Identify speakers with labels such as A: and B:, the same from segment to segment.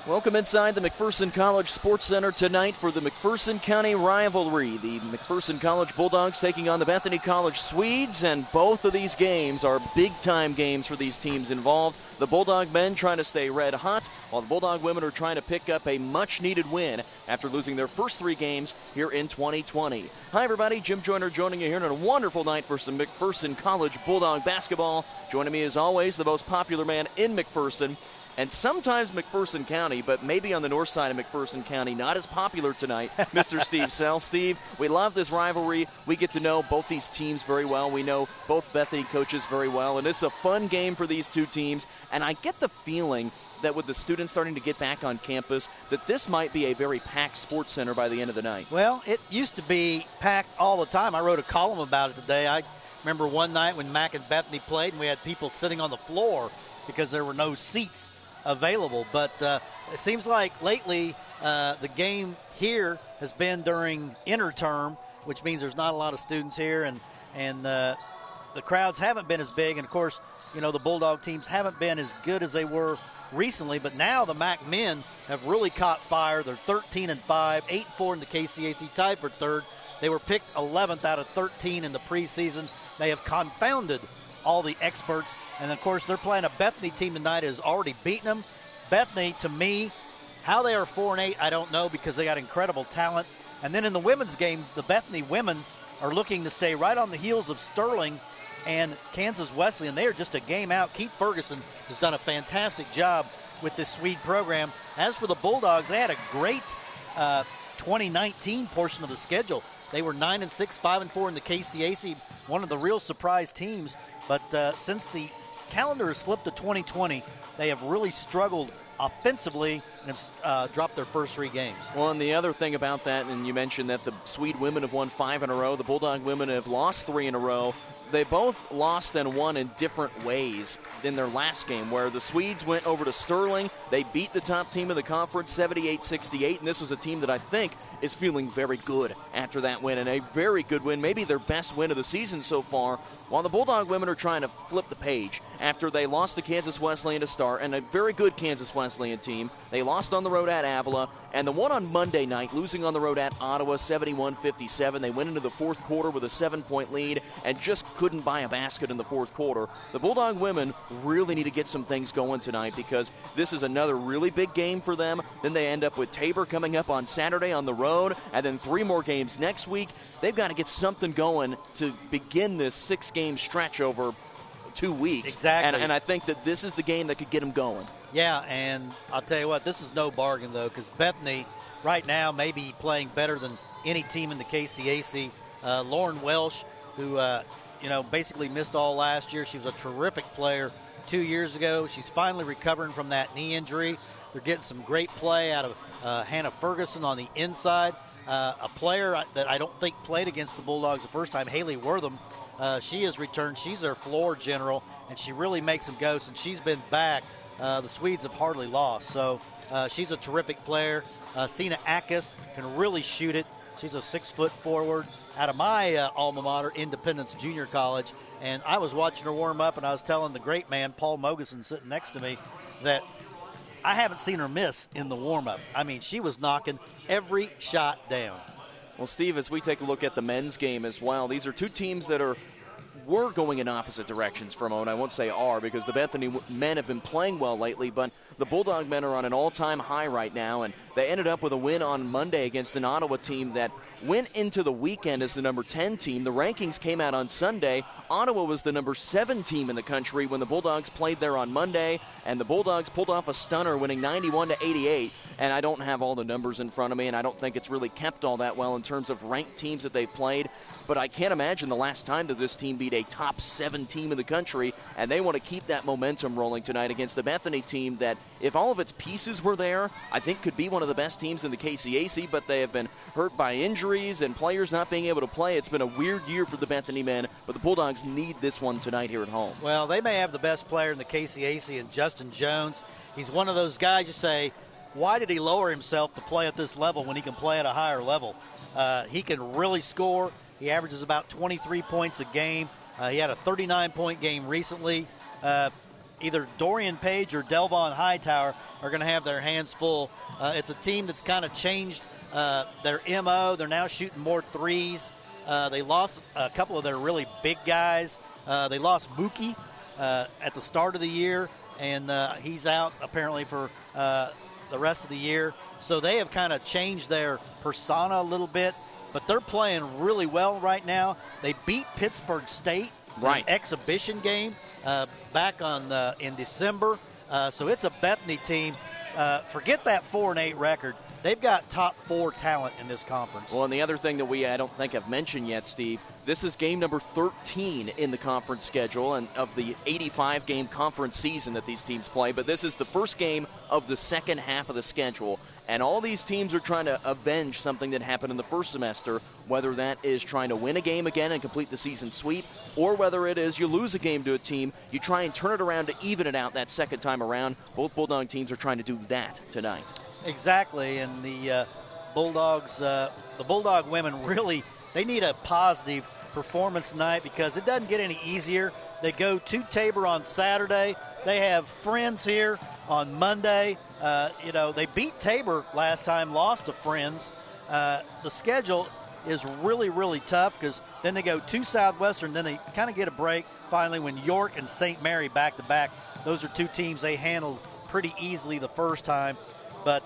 A: Welcome inside the McPherson College Sports Center tonight for the McPherson County rivalry. The McPherson College Bulldogs taking on the Bethany College Swedes, and both of these games are big-time games for these teams involved. The Bulldog men trying to stay red hot, while the Bulldog women are trying to pick up a much-needed win after losing their first 3 games here in 2020. Hi, everybody. Jim Joyner joining you here on a wonderful night for some McPherson College Bulldog basketball. Joining me, as always, the most popular man in McPherson, and sometimes McPherson County, but maybe on the north side of McPherson County, not as popular tonight, Mr. Steve Sell. Steve, we love this rivalry. We get to know both these teams very well. We know both Bethany coaches very well, and it's a fun game for these two teams. And I get the feeling that with the students starting to get back on campus, that this might be a very packed sports center by the end of the night.
B: Well, it used to be packed all the time. I wrote a column about it today. I remember one night when Mac and Bethany played, and we had people sitting on the floor because there were no seats available. But it seems like lately the game here has been during interterm, which means there's not a lot of students here, and the crowds haven't been as big. And, of course, you know, the Bulldog teams haven't been as good as they were recently. But now the MAC men have really caught fire. They're 13-5, 8-4 in the KCAC, tied for third. They were picked 11th out of 13 in the preseason. They have confounded all the experts. And, of course, they're playing a Bethany team tonight that has already beaten them. Bethany, to me, how they are 4-8, I don't know, because they got incredible talent. And then in the women's game, the Bethany women are looking to stay right on the heels of Sterling and Kansas Wesleyan. They are just a game out. Keith Ferguson has done a fantastic job with this Swede program. As for the Bulldogs, they had a great 2019 portion of the schedule. They were 9-6, 5-4 in the KCAC, one of the real surprise teams. But since the calendar has flipped to 2020, they have really struggled offensively and have dropped their first 3 games.
A: Well, and the other thing about that, and you mentioned that the Swede women have won 5 in a row, the Bulldog women have lost 3 in a row. They both lost and won in different ways in their last game, where the Swedes went over to Sterling. They beat the top team of the conference 78-68, and this was a team that I think is feeling very good after that win, and a very good win, maybe their best win of the season so far, while the Bulldog women are trying to flip the page after they lost to Kansas Wesleyan to start, and a very good Kansas Wesleyan team. They lost on the road at Avila, and the one on Monday night, losing on the road at Ottawa 71-57. They went into the fourth quarter with a 7-point lead and just couldn't buy a basket in the fourth quarter. The Bulldog women really need to get some things going tonight, because this is another really big game for them. Then they end up with Tabor coming up on Saturday on the road, and then 3 more games next week. They've got to get something going to begin this 6-game stretch over 2 weeks.
B: Exactly.
A: And I think that this is the game that could get them going.
B: Yeah, and I'll tell you what, this is no bargain, though, because Bethany right now may be playing better than any team in the KCAC. Lauren Welsh, who basically missed all last year. She was a terrific player 2 years ago. She's finally recovering from that knee injury. They're getting some great play out of Hannah Ferguson on the inside. A player that I don't think played against the Bulldogs the first time, Haley Wortham. She has returned. She's their floor general, and she really makes them go. Since she's been back, the Swedes have hardly lost. So she's a terrific player. Sina Akis can really shoot it. She's a 6-foot forward out of my alma mater, Independence Junior College. And I was watching her warm up, and I was telling the great man, Paul Mogeson, sitting next to me, that I haven't seen her miss in the warm-up. I mean, she was knocking every shot down.
A: Well, Steve, as we take a look at the men's game as well, these are two teams that were going in opposite directions for a moment. I won't say are, because the Bethany men have been playing well lately, but the Bulldog men are on an all-time high right now, and they ended up with a win on Monday against an Ottawa team that went into the weekend as the number 10 team. The rankings came out on Sunday. Ottawa was the number 7 team in the country when the Bulldogs played there on Monday, and the Bulldogs pulled off a stunner, winning 91-88. And I don't have all the numbers in front of me, and I don't think it's really kept all that well in terms of ranked teams that they've played. But I can't imagine the last time that this team beat a top 7 team in the country, and they want to keep that momentum rolling tonight against the Bethany team that, if all of its pieces were there, I think could be one of the best teams in the KCAC, but they have been hurt by injuries and players not being able to play. It's been a weird year for the Bethany men, but the Bulldogs need this one tonight here at home.
B: Well, they may have the best player in the KCAC in Justin Jones. He's one of those guys you say, why did he lower himself to play at this level when he can play at a higher level? He can really score. He averages about 23 points a game. He had a 39-point game recently. either Dorian Page or Delvon Hightower are going to have their hands full. It's a team that's kind of changed their MO. They're now shooting more threes. They lost a couple of their really big guys. They lost Mookie at the start of the year, and he's out apparently for the rest of the year. So they have kind of changed their persona a little bit, but they're playing really well right now. They beat Pittsburgh State in an exhibition game back in December. So it's a Bethany team. Forget that 4-8 record. They've got top 4 talent in this conference.
A: Well, and the other thing that I don't think I've mentioned yet, Steve, this is game number 13 in the conference schedule and of the 85-game conference season that these teams play. But this is the first game of the second half of the schedule. And all these teams are trying to avenge something that happened in the first semester, whether that is trying to win a game again and complete the season sweep, or whether it is you lose a game to a team, you try and turn it around to even it out that second time around. Both Bulldog teams are trying to do that tonight.
B: Exactly, and the Bulldogs, the Bulldog women really, they need a positive performance tonight because it doesn't get any easier. They go to Tabor on Saturday. They have Friends here on Monday. They beat Tabor last time, lost to Friends. The schedule is really, really tough because then they go to Southwestern, then they kind of get a break finally when York and St. Mary back-to-back. Those are two teams they handled pretty easily the first time. But,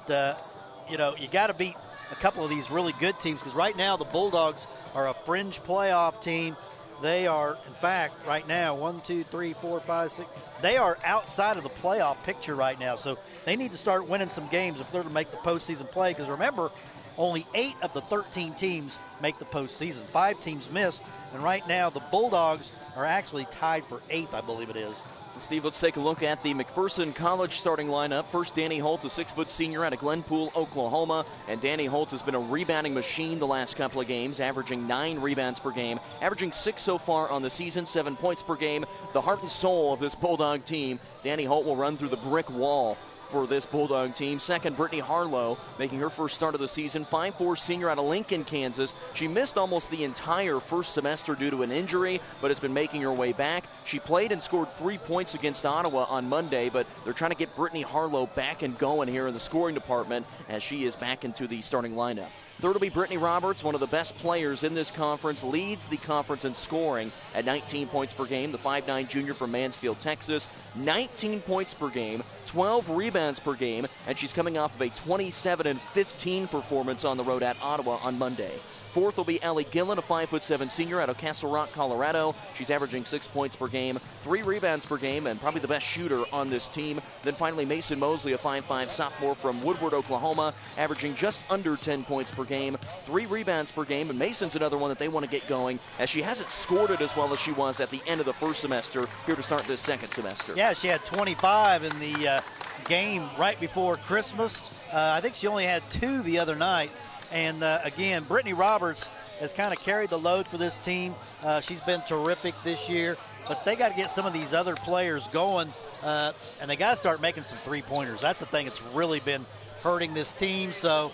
B: you got to beat a couple of these really good teams because right now the Bulldogs are a fringe playoff team. They are, in fact, right now, 1, 2, 3, 4, 5, 6. They are outside of the playoff picture right now. So they need to start winning some games if they're to make the postseason play. Because remember, only 8 of the 13 teams make the postseason. 5 teams missed. And right now the Bulldogs are actually tied for 8th, I believe it is.
A: Steve, let's take a look at the McPherson-College starting lineup. First, Danny Holt, a 6-foot senior out of Glenpool, Oklahoma. And Danny Holt has been a rebounding machine the last couple of games, averaging 9 rebounds per game, averaging 6 so far on the season, 7 points per game. The heart and soul of this Bulldog team. Danny Holt will run through the brick wall for this Bulldog team. Second, Brittany Harlow, making her first start of the season, 5'4" senior out of Lincoln, Kansas. She missed almost the entire first semester due to an injury, but has been making her way back. She played and scored 3 points against Ottawa on Monday, but they're trying to get Brittany Harlow back and going here in the scoring department as she is back into the starting lineup. Third will be Brittany Roberts, one of the best players in this conference, leads the conference in scoring at 19 points per game. The 5'9" junior from Mansfield, Texas, 19 points per game, 12 rebounds per game, and she's coming off of a 27-15 performance on the road at Ottawa on Monday. Fourth will be Allie Gillen, a 5'7" senior out of Castle Rock, Colorado. She's averaging 6 points per game, 3 rebounds per game, and probably the best shooter on this team. Then finally, Mason Mosley, a 5'5" sophomore from Woodward, Oklahoma, averaging just under 10 points per game, 3 rebounds per game. And Mason's another one that they want to get going, as she hasn't scored it as well as she was at the end of the first semester here to start this second semester.
B: Yeah, she had 25 in the game right before Christmas. I think she only had 2 the other night. And, again, Brittany Roberts has kind of carried the load for this team. She's been terrific this year. But they got to get some of these other players going, and they got to start making some three-pointers. That's the thing that's really been hurting this team. So,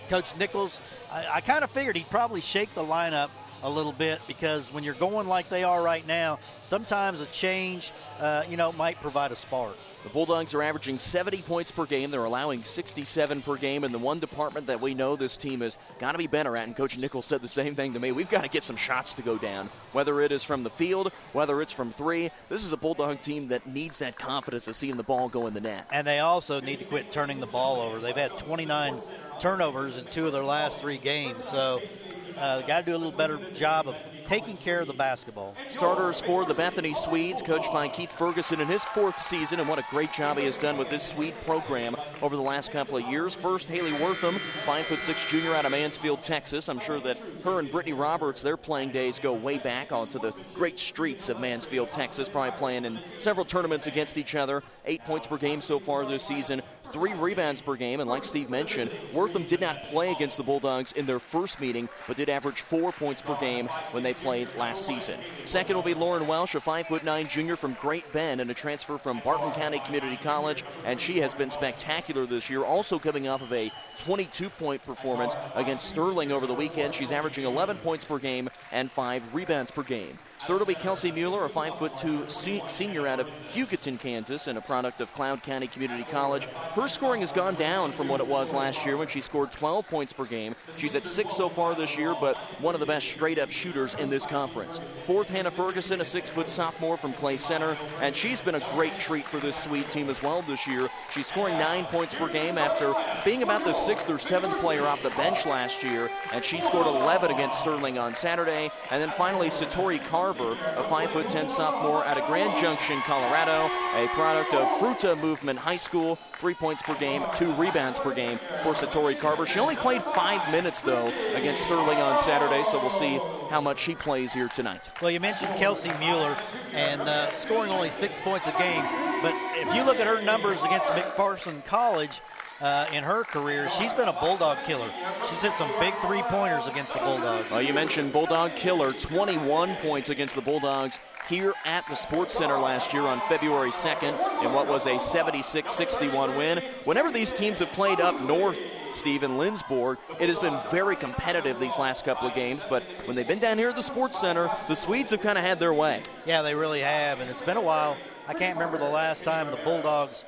B: Coach Nichols, I kind of figured he'd probably shake the lineup a little bit because when you're going like they are right now, sometimes a change, might provide a spark.
A: The Bulldogs are averaging 70 points per game. They're allowing 67 per game. And the one department that we know this team has got to be better at, and Coach Nichols said the same thing to me, we've got to get some shots to go down, whether it is from the field, whether it's from 3. This is a Bulldog team that needs that confidence of seeing the ball go in the net.
B: And they also need to quit turning the ball over. They've had 29 turnovers in 2 of their last 3 games. So got to do a little better job of taking care of the basketball.
A: Starters for the Bethany Swedes, coached by Keith Ferguson in his 4th season, and what a great job he has done with this Swede program over the last couple of years. First, Haley Wortham, 5'6" junior out of Mansfield, Texas. I'm sure that her and Brittany Roberts, their playing days go way back onto the great streets of Mansfield, Texas, probably playing in several tournaments against each other. 8 points per game so far this season, 3 rebounds per game, and like Steve mentioned, Wortham did not play against the Bulldogs in their first meeting, but did average 4 points per game when they played last season. Second will be Lauren Welsh, a 5'9" junior from Great Bend and a transfer from Barton County Community College, and she has been spectacular this year, also coming off of a 22-point performance against Sterling over the weekend. She's averaging 11 points per game and 5 rebounds per game. Third will be Kelsey Mueller, a 5'2" senior out of Hugoton, Kansas, and a product of Cloud County Community College. Her scoring has gone down from what it was last year when she scored 12 points per game. She's at 6 so far this year, but one of the best straight-up shooters in this conference. Fourth, Hannah Ferguson, a 6' sophomore from Clay Center, and she's been a great treat for this Swede team as well this year. She's scoring 9 points per game after being about the 6th or 7th player off the bench last year, and she scored 11 against Sterling on Saturday. And then finally, Satori Carver, a 5'10" sophomore out of Grand Junction, Colorado, a product of Fruta Movement High School. 3 points per game, 2 rebounds per game for Satori Carver. She only played 5 minutes, though, against Sterling on Saturday, so we'll see how much she plays here tonight.
B: Well, you mentioned Kelsey Mueller and scoring only 6 points a game, but if you look at her numbers against McPherson-College in her career, she's been a Bulldog killer. She's hit some big three-pointers against the Bulldogs.
A: Well, you mentioned Bulldog killer, 21 points against the Bulldogs here at the Sports Center last year on February 2nd in what was a 76-61 win. Whenever these teams have played up north, Steve, in Lindsborg, it has been very competitive these last couple of games, but when they've been down here at the Sports Center, the Swedes have kind of had their way.
B: Yeah, they really have, and it's been a while. I can't remember the last time the Bulldogs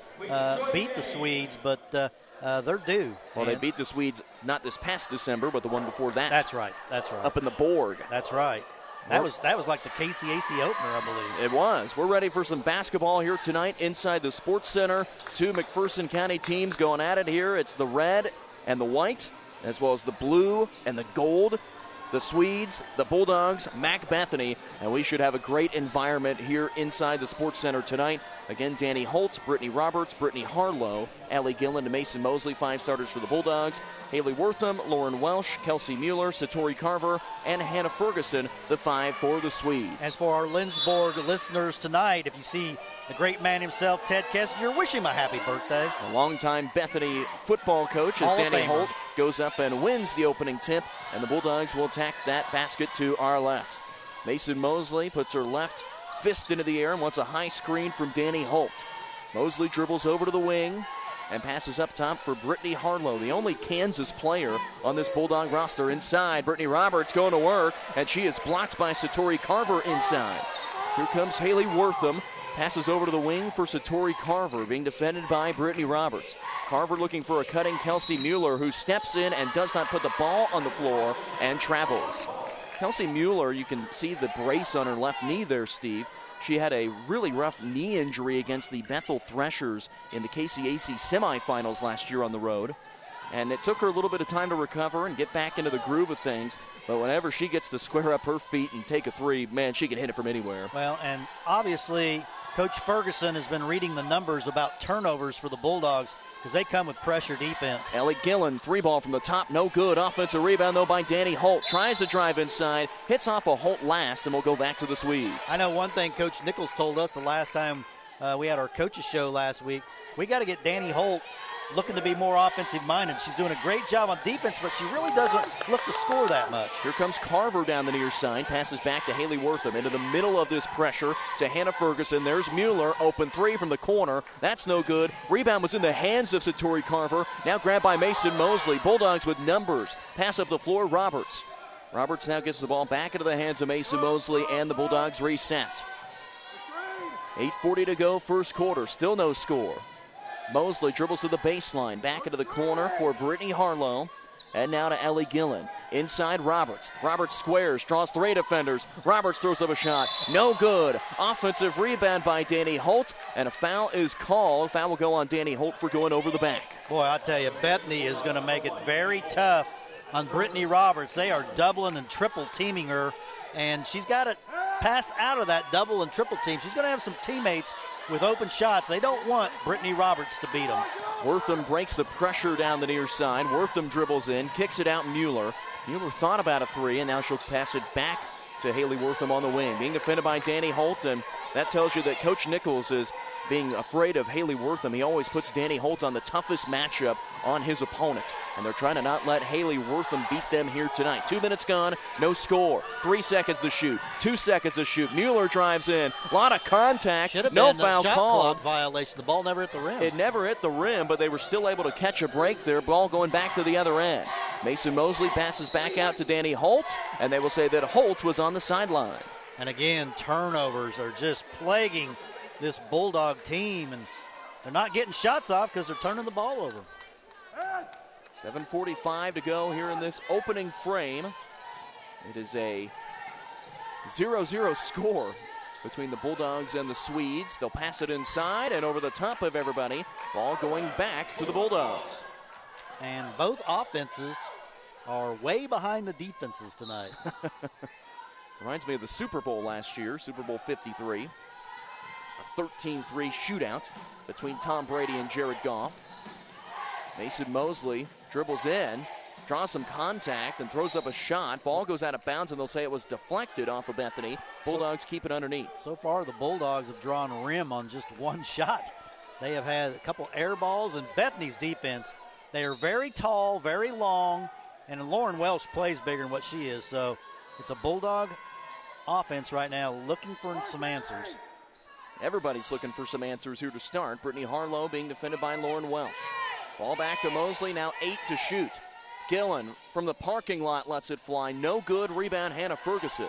B: beat the Swedes, but they're due.
A: Well, they beat the Swedes not this past December, but the one before that.
B: That's right. That's right.
A: Up in the Borg.
B: That's right. That was like the KCAC opener, I believe.
A: It was. We're ready for some basketball here tonight inside the Sports Center. Two McPherson County teams going at it here. It's the red and the white, as well as the blue and the gold. The Swedes, the Bulldogs, Mac Bethany, and we should have a great environment here inside the Sports Center tonight. Again, Danny Holt, Brittany Roberts, Brittany Harlow, Allie Gillen, and Mason Mosley, 5 starters for the Bulldogs. Haley Wortham, Lauren Welsh, Kelsey Mueller, Satori Carver, and Hannah Ferguson, the 5 for the Swedes.
B: And for our Lindsborg listeners tonight, if you see the great man himself, Ted Kessinger, wish him a happy birthday.
A: A longtime Bethany football coach as Danny Holt goes up and wins the opening tip, and the Bulldogs will attack that basket to our left. Mason Mosley puts her left fist into the air and wants a high screen from Danny Holt. Mosley dribbles over to the wing and passes up top for Brittany Harlow, the only Kansas player on this Bulldog roster. Inside, Brittany Roberts going to work, and she is blocked by Satori Carver inside. Here comes Haley Wortham. Passes over to the wing for Satori Carver, being defended by Brittany Roberts. Carver looking for a cutting Kelsey Mueller, who steps in and does not put the ball on the floor and travels. Kelsey Mueller, you can see the brace on her left knee there, Steve. She had a really rough knee injury against the Bethel Threshers in the KCAC semifinals last year on the road. And it took her a little bit of time to recover and get back into the groove of things. But whenever she gets to square up her feet and take a three, man, she can hit it from anywhere.
B: Well, and obviously Coach Ferguson has been reading the numbers about turnovers for the Bulldogs because they come with pressure defense.
A: Ellie Gillen, 3-ball from the top, no good. Offensive rebound, though, by Danny Holt. Tries to drive inside, hits off a Holt last, and we'll go back to the Swedes.
B: I know one thing Coach Nichols told us the last time we had our coaches show last week. We got to get Danny Holt looking to be more offensive-minded. She's doing a great job on defense, but she really doesn't look to score that much.
A: Here comes Carver down the near side, passes back to Haley Wortham into the middle of this pressure to Hannah Ferguson. There's Mueller, open 3 from the corner. That's no good. Rebound was in the hands of Satori Carver. Now grabbed by Mason Mosley. Bulldogs with numbers. Pass up the floor, Roberts. Roberts now gets the ball back into the hands of Mason Mosley, and the Bulldogs reset. 8:40 to go, first quarter. Still no score. Mosley dribbles to the baseline, back into the corner for Brittany Harlow. And now to Ellie Gillen. Inside Roberts. Roberts squares, draws 3 defenders. Roberts throws up a shot. No good. Offensive rebound by Danny Holt. And a foul is called. Foul will go on Danny Holt for going over the back.
B: Boy, I tell you, Bethany is going to make it very tough on Brittany Roberts. They are doubling and triple teaming her. And she's got to pass out of that double and triple team. She's going to have some teammates with open shots. They don't want Brittany Roberts to beat them.
A: Wortham breaks the pressure down the near side. Wortham dribbles in, kicks it out Mueller. Mueller thought about a 3, and now she'll pass it back to Haley Wortham on the wing. Being defended by Danny Holt, and that tells you that Coach Nichols is being afraid of Haley Wortham. He always puts Danny Holt on the toughest matchup on his opponent. And they're trying to not let Haley Wortham beat them here tonight. 2 minutes gone, no score. 3 seconds to shoot, 2 seconds to shoot. Mueller drives in, a lot of contact, no foul
B: shot
A: called.
B: Clock violation. The ball never hit the rim.
A: It never hit the rim, but they were still able to catch a break there. Ball going back to the other end. Mason Mosley passes back out to Danny Holt, and they will say that Holt was on the sideline.
B: And again, turnovers are just plaguing this Bulldog team, and they're not getting shots off because they're turning the ball over.
A: 7:45 to go here in this opening frame. It is a 0-0 score between the Bulldogs and the Swedes. They'll pass it inside and over the top of everybody. Ball going back to the Bulldogs.
B: And both offenses are way behind the defenses tonight.
A: Reminds me of the Super Bowl last year, Super Bowl 53. A 13-3 shootout between Tom Brady and Jared Goff. Mason Mosley dribbles in, draws some contact, and throws up a shot. Ball goes out of bounds, and they'll say it was deflected off of Bethany. Bulldogs keep it underneath.
B: So far, the Bulldogs have drawn rim on just one shot. They have had a couple air balls, and Bethany's defense, they are very tall, very long, and Lauren Welsh plays bigger than what she is. So it's a Bulldog offense right now looking for some answers.
A: Everybody's looking for some answers here to start. Brittany Harlow being defended by Lauren Welsh. Ball back to Mosley, now 8 to shoot. Gillen from the parking lot lets it fly. No good. Rebound, Hannah Ferguson.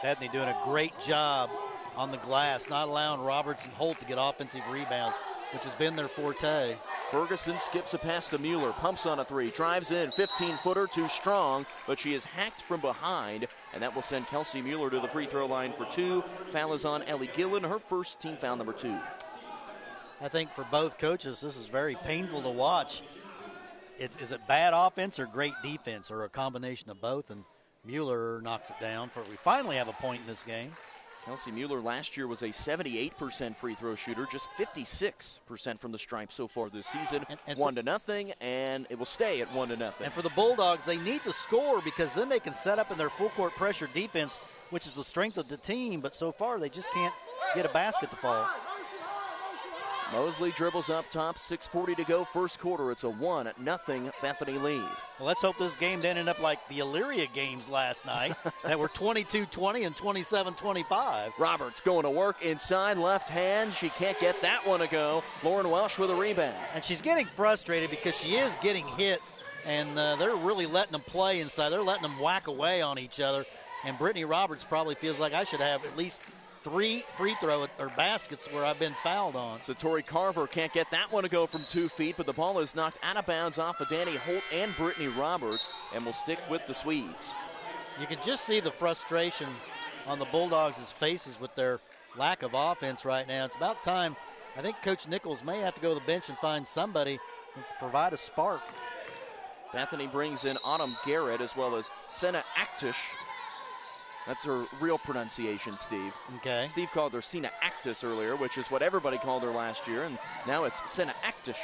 B: Bethany doing a great job on the glass, not allowing Roberts and Holt to get offensive rebounds, which has been their forte.
A: Ferguson skips a pass to Mueller, pumps on a three, drives in, 15-footer, too strong, but she is hacked from behind, and that will send Kelsey Mueller to the free throw line for two. Foul is on Ellie Gillen, her first team foul number 2.
B: I think for both coaches, this is very painful to watch. Is it bad offense or great defense, or a combination of both? And Mueller knocks it down. We finally have a point in this game.
A: Kelsey Mueller last year was a 78% free throw shooter, just 56% from the stripe so far this season. 1-0, and it will stay at 1-0.
B: And for the Bulldogs, they need to score because then they can set up in their full court pressure defense, which is the strength of the team. But so far, they just can't get a basket to fall.
A: Mosley dribbles up top, 6:40 to go, first quarter. It's a 1-0 Bethany lead.
B: Well, let's hope this game didn't end up like the Elyria games last night that were 22-20 and 27-25.
A: Roberts going to work inside, left hand. She can't get that one to go. Lauren Welsh with a rebound.
B: And she's getting frustrated because she is getting hit, and they're really letting them play inside. They're letting them whack away on each other. And Brittany Roberts probably feels like I should have at least 3 free throw or baskets where I've been fouled on.
A: Satori Carver can't get that one to go from 2 feet, but the ball is knocked out of bounds off of Danny Holt and Brittany Roberts, and will stick with the Swedes.
B: You can just see the frustration on the Bulldogs' faces with their lack of offense right now. It's about time. I think Coach Nichols may have to go to the bench and find somebody to provide a spark.
A: Bethany brings in Autumn Garrett as well as Senna Actish. That's her real pronunciation, Steve.
B: Okay.
A: Steve called her Sina Actis earlier, which is what everybody called her last year, and now it's Senna Actish.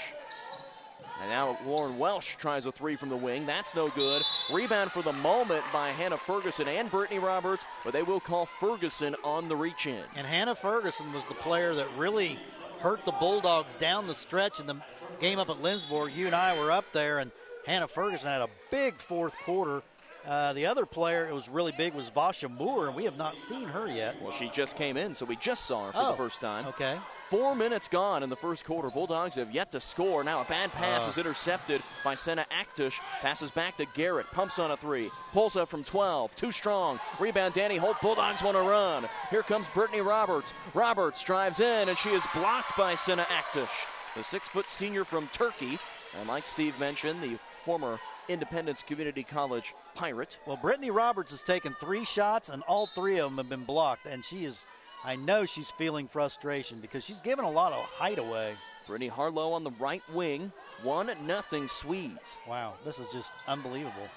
A: And now Lauren Welsh tries a 3 from the wing. That's no good. Rebound for the moment by Hannah Ferguson and Brittany Roberts, but they will call Ferguson on the reach-in.
B: And Hannah Ferguson was the player that really hurt the Bulldogs down the stretch in the game up at Lindsborg. You and I were up there, and Hannah Ferguson had a big fourth quarter. The other player it was really big was Vasha Moore, and we have not seen her yet.
A: Well, she just came in, so we just saw her for the first time.
B: Okay.
A: 4 minutes gone in the first quarter. Bulldogs have yet to score. Now a bad pass is intercepted by Senna Actish. Passes back to Garrett. Pumps on a 3. Pulls up from 12. Too strong. Rebound Danny Holt. Bulldogs want to run. Here comes Brittany Roberts. Roberts drives in, and she is blocked by Senna Actish. The 6-foot senior from Turkey. And like Steve mentioned, the former Independence Community College Pirate.
B: Well, Brittany Roberts has taken 3 shots, and all 3 of them have been blocked. And I know she's feeling frustration because she's given a lot of height away.
A: Brittany Harlow on the right wing. 1-0 Swedes.
B: Wow, this is just unbelievable.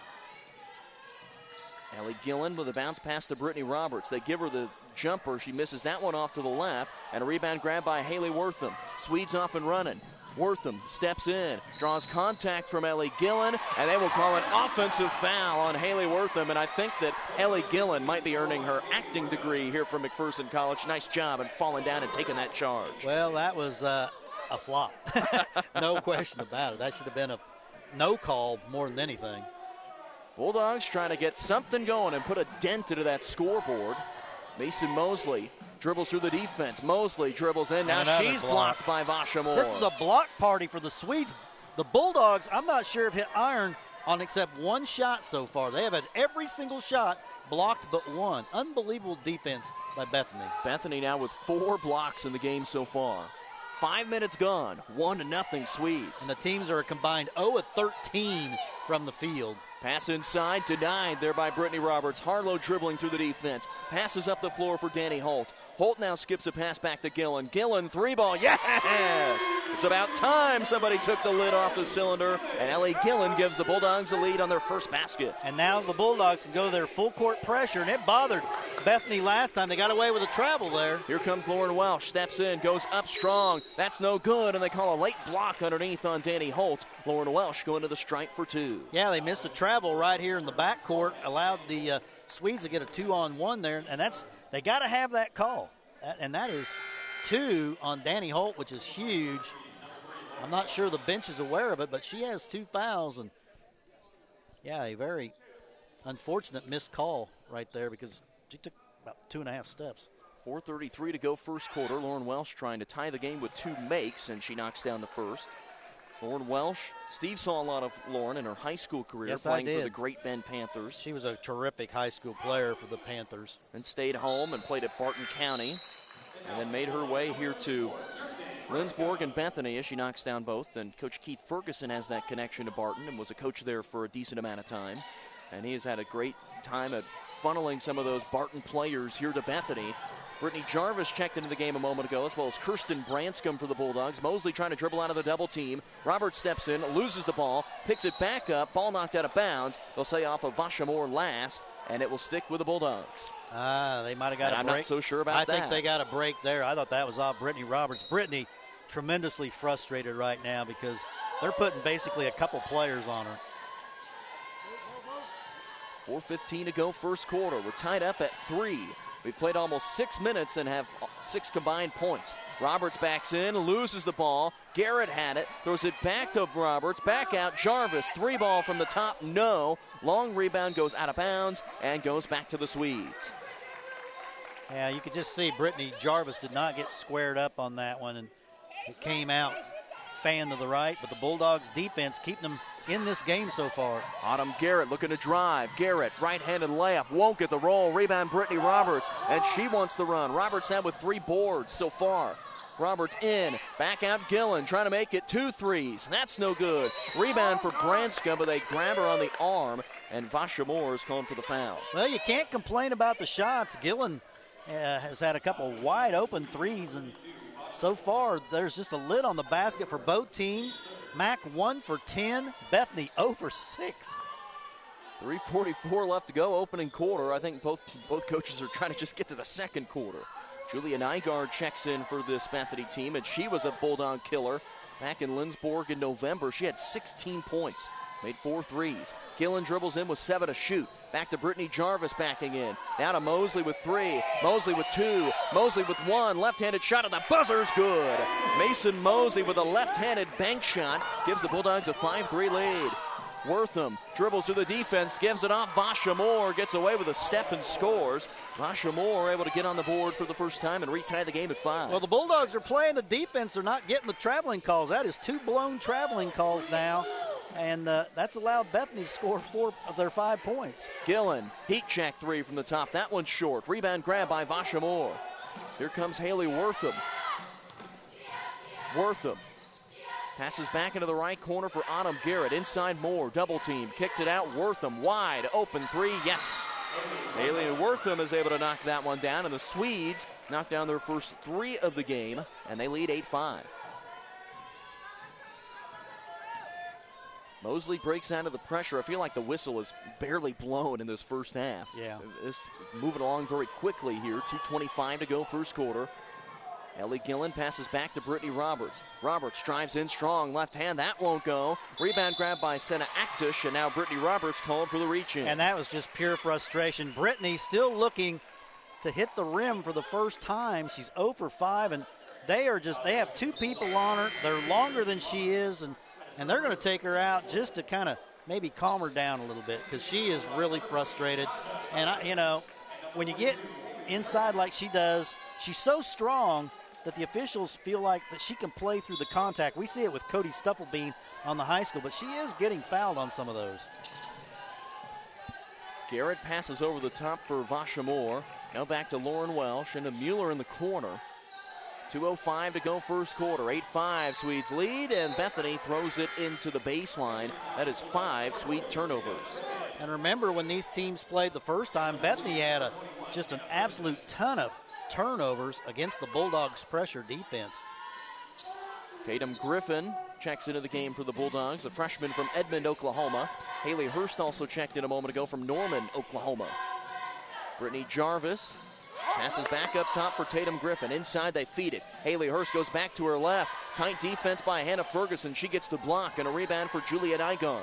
A: Ellie Gillen with a bounce pass to Brittany Roberts. They give her the jumper. She misses that one off to the left. And a rebound grab by Haley Wortham. Swedes off and running. Wortham steps in, draws contact from Ellie Gillen, and they will call an offensive foul on Haley Wortham. And I think that Ellie Gillen might be earning her acting degree here from McPherson College. Nice job in falling down and taking that charge.
B: Well, that was a flop. No question about it. That should have been a no call more than anything.
A: Bulldogs trying to get something going and put a dent into that scoreboard. Mason Mosley dribbles through the defense. Mosley dribbles in. Now she's blocked by Vasha Moore.
B: This is a block party for the Swedes. The Bulldogs, I'm not sure, have hit iron on except one shot so far. They have had every single shot blocked but one. Unbelievable defense by Bethany.
A: Bethany now with 4 blocks in the game so far. 5 minutes gone, 1-0 Swedes.
B: And the teams are a combined 0 of 13 from the field.
A: Pass inside, denied there by Brittany Roberts. Harlow dribbling through the defense. Passes up the floor for Danny Holt. Holt now skips a pass back to Gillen. Gillen, 3-ball, yes! It's about time somebody took the lid off the cylinder, and Ellie Gillen gives the Bulldogs a lead on their first basket.
B: And now the Bulldogs can go their full court pressure, and it bothered Bethany last time. They got away with a travel there.
A: Here comes Lauren Welsh, steps in, goes up strong. That's no good, and they call a late block underneath on Danny Holt. Lauren Welsh going to the strike for 2.
B: Yeah, they missed a travel right here in the backcourt, allowed the Swedes to get a 2-on-1 there, and they got to have that call. And that is 2 on Danny Holt, which is huge. I'm not sure the bench is aware of it, but she has 2 fouls. And, yeah, a very unfortunate missed call right there because she took about 2.5 steps.
A: 4:33 to go first quarter. Lauren Welsh trying to tie the game with 2 makes, and she knocks down the first. Lauren Welsh, Steve saw a lot of Lauren in her high school career,
B: yes,
A: playing for the Great Bend Panthers.
B: She was a terrific high school player for the Panthers.
A: And stayed home and played at Barton County, and then made her way here to Lindsborg and Bethany as she knocks down both. And Coach Keith Ferguson has that connection to Barton and was a coach there for a decent amount of time. And he has had a great time at funneling some of those Barton players here to Bethany. Brittany Jarvis checked into the game a moment ago, as well as Kirsten Branscombe for the Bulldogs. Mosley trying to dribble out of the double team. Roberts steps in, loses the ball, picks it back up, ball knocked out of bounds. They'll say off of Vasha Moore last, and it will stick with the Bulldogs.
B: They might have got a break.
A: I'm not so sure about that.
B: I think they got a break there. I thought that was off Brittany Roberts. Brittany tremendously frustrated right now because they're putting basically a couple players on her.
A: 4:15 to go first quarter. We're tied up at 3. We've played almost 6 minutes and have 6 combined points. Roberts backs in, loses the ball. Garrett had it, throws it back to Roberts, back out. Jarvis, 3-ball from the top, no. Long rebound goes out of bounds and goes back to the Swedes.
B: Yeah, you could just see Brittany Jarvis did not get squared up on that one, and it came out fan to the right, but the Bulldogs defense keeping them in this game so far.
A: Autumn Garrett looking to drive. Garrett, right-handed layup, won't get the roll. Rebound Brittany Roberts, and she wants to run. Roberts now with 3 boards so far. Roberts in, back out Gillen, trying to make it 2 threes. That's no good. Rebound for Branscombe, but they grab her on the arm, and Vasha Moore is calling for the foul.
B: Well, you can't complain about the shots. Gillen has had a couple wide open threes, and so far there's just a lid on the basket for both teams. Mac 1 for 10, Bethany 0 for 6.
A: 3:44 left to go, opening quarter. I think both coaches are trying to just get to the second quarter. Julia Nygaard checks in for this Bethany team, and she was a Bulldog killer back in Lindsborg in November. She had 16 points, made 4 threes. Gillen dribbles in with 7 to shoot. Back to Brittany Jarvis backing in. Now to Mosley with 3, Mosley with 2, Mosley with 1. Left-handed shot, and the buzzer's good. Mason Mosley with a left-handed bank shot gives the Bulldogs a 5-3 lead. Wortham dribbles to the defense, gives it off. Vasha Moore gets away with a step and scores. Vasha Moore able to get on the board for the first time and retie the game at 5.
B: Well, the Bulldogs are playing the defense. They're not getting the traveling calls. That is 2 blown traveling calls now. And that's allowed Bethany to score 4 of their 5 points.
A: Gillen, heat check 3 from the top. That one's short. Rebound grab by Vasha Moore. Here comes Haley Wortham. Wortham passes back into the right corner for Autumn Garrett. Inside Moore, double team, kicked it out. Wortham wide open 3, yes. Haley Wortham is able to knock that one down, and the Swedes knock down their first 3 of the game, and they lead 8-5. Mosley breaks out of the pressure. I feel like the whistle is barely blown in this first half.
B: Yeah.
A: This moving along very quickly here. 2:25 to go first quarter. Ellie Gillen passes back to Brittany Roberts. Roberts drives in strong, left hand, that won't go. Rebound grab by Senna Aktush, and now Brittany Roberts called for the reach in.
B: And that was just pure frustration. Brittany still looking to hit the rim for the first time. She's 0 for 5, and they have 2 people on her. They're longer than she is, and they're going to take her out just to kind of maybe calm her down a little bit because she is really frustrated. And, when you get inside like she does, she's so strong that the officials feel like that she can play through the contact. We see it with Cody Stufflebeam on the high school, but she is getting fouled on some of those.
A: Garrett passes over the top for Vasha Moore. Now back to Lauren Welsh and Mueller in the corner. 2:05 to go first quarter. 8-5 Swedes lead, and Bethany throws it into the baseline. That is 5 Swede turnovers.
B: And remember, when these teams played the first time, Bethany had just an absolute ton of turnovers against the Bulldogs' pressure defense.
A: Tatum Griffin checks into the game for the Bulldogs, a freshman from Edmond, Oklahoma. Haley Hurst also checked in a moment ago from Norman, Oklahoma. Brittany Jarvis passes back up top for Tatum Griffin. Inside, they feed it. Haley Hurst goes back to her left. Tight defense by Hannah Ferguson. She gets the block and a rebound for Juliet Igard.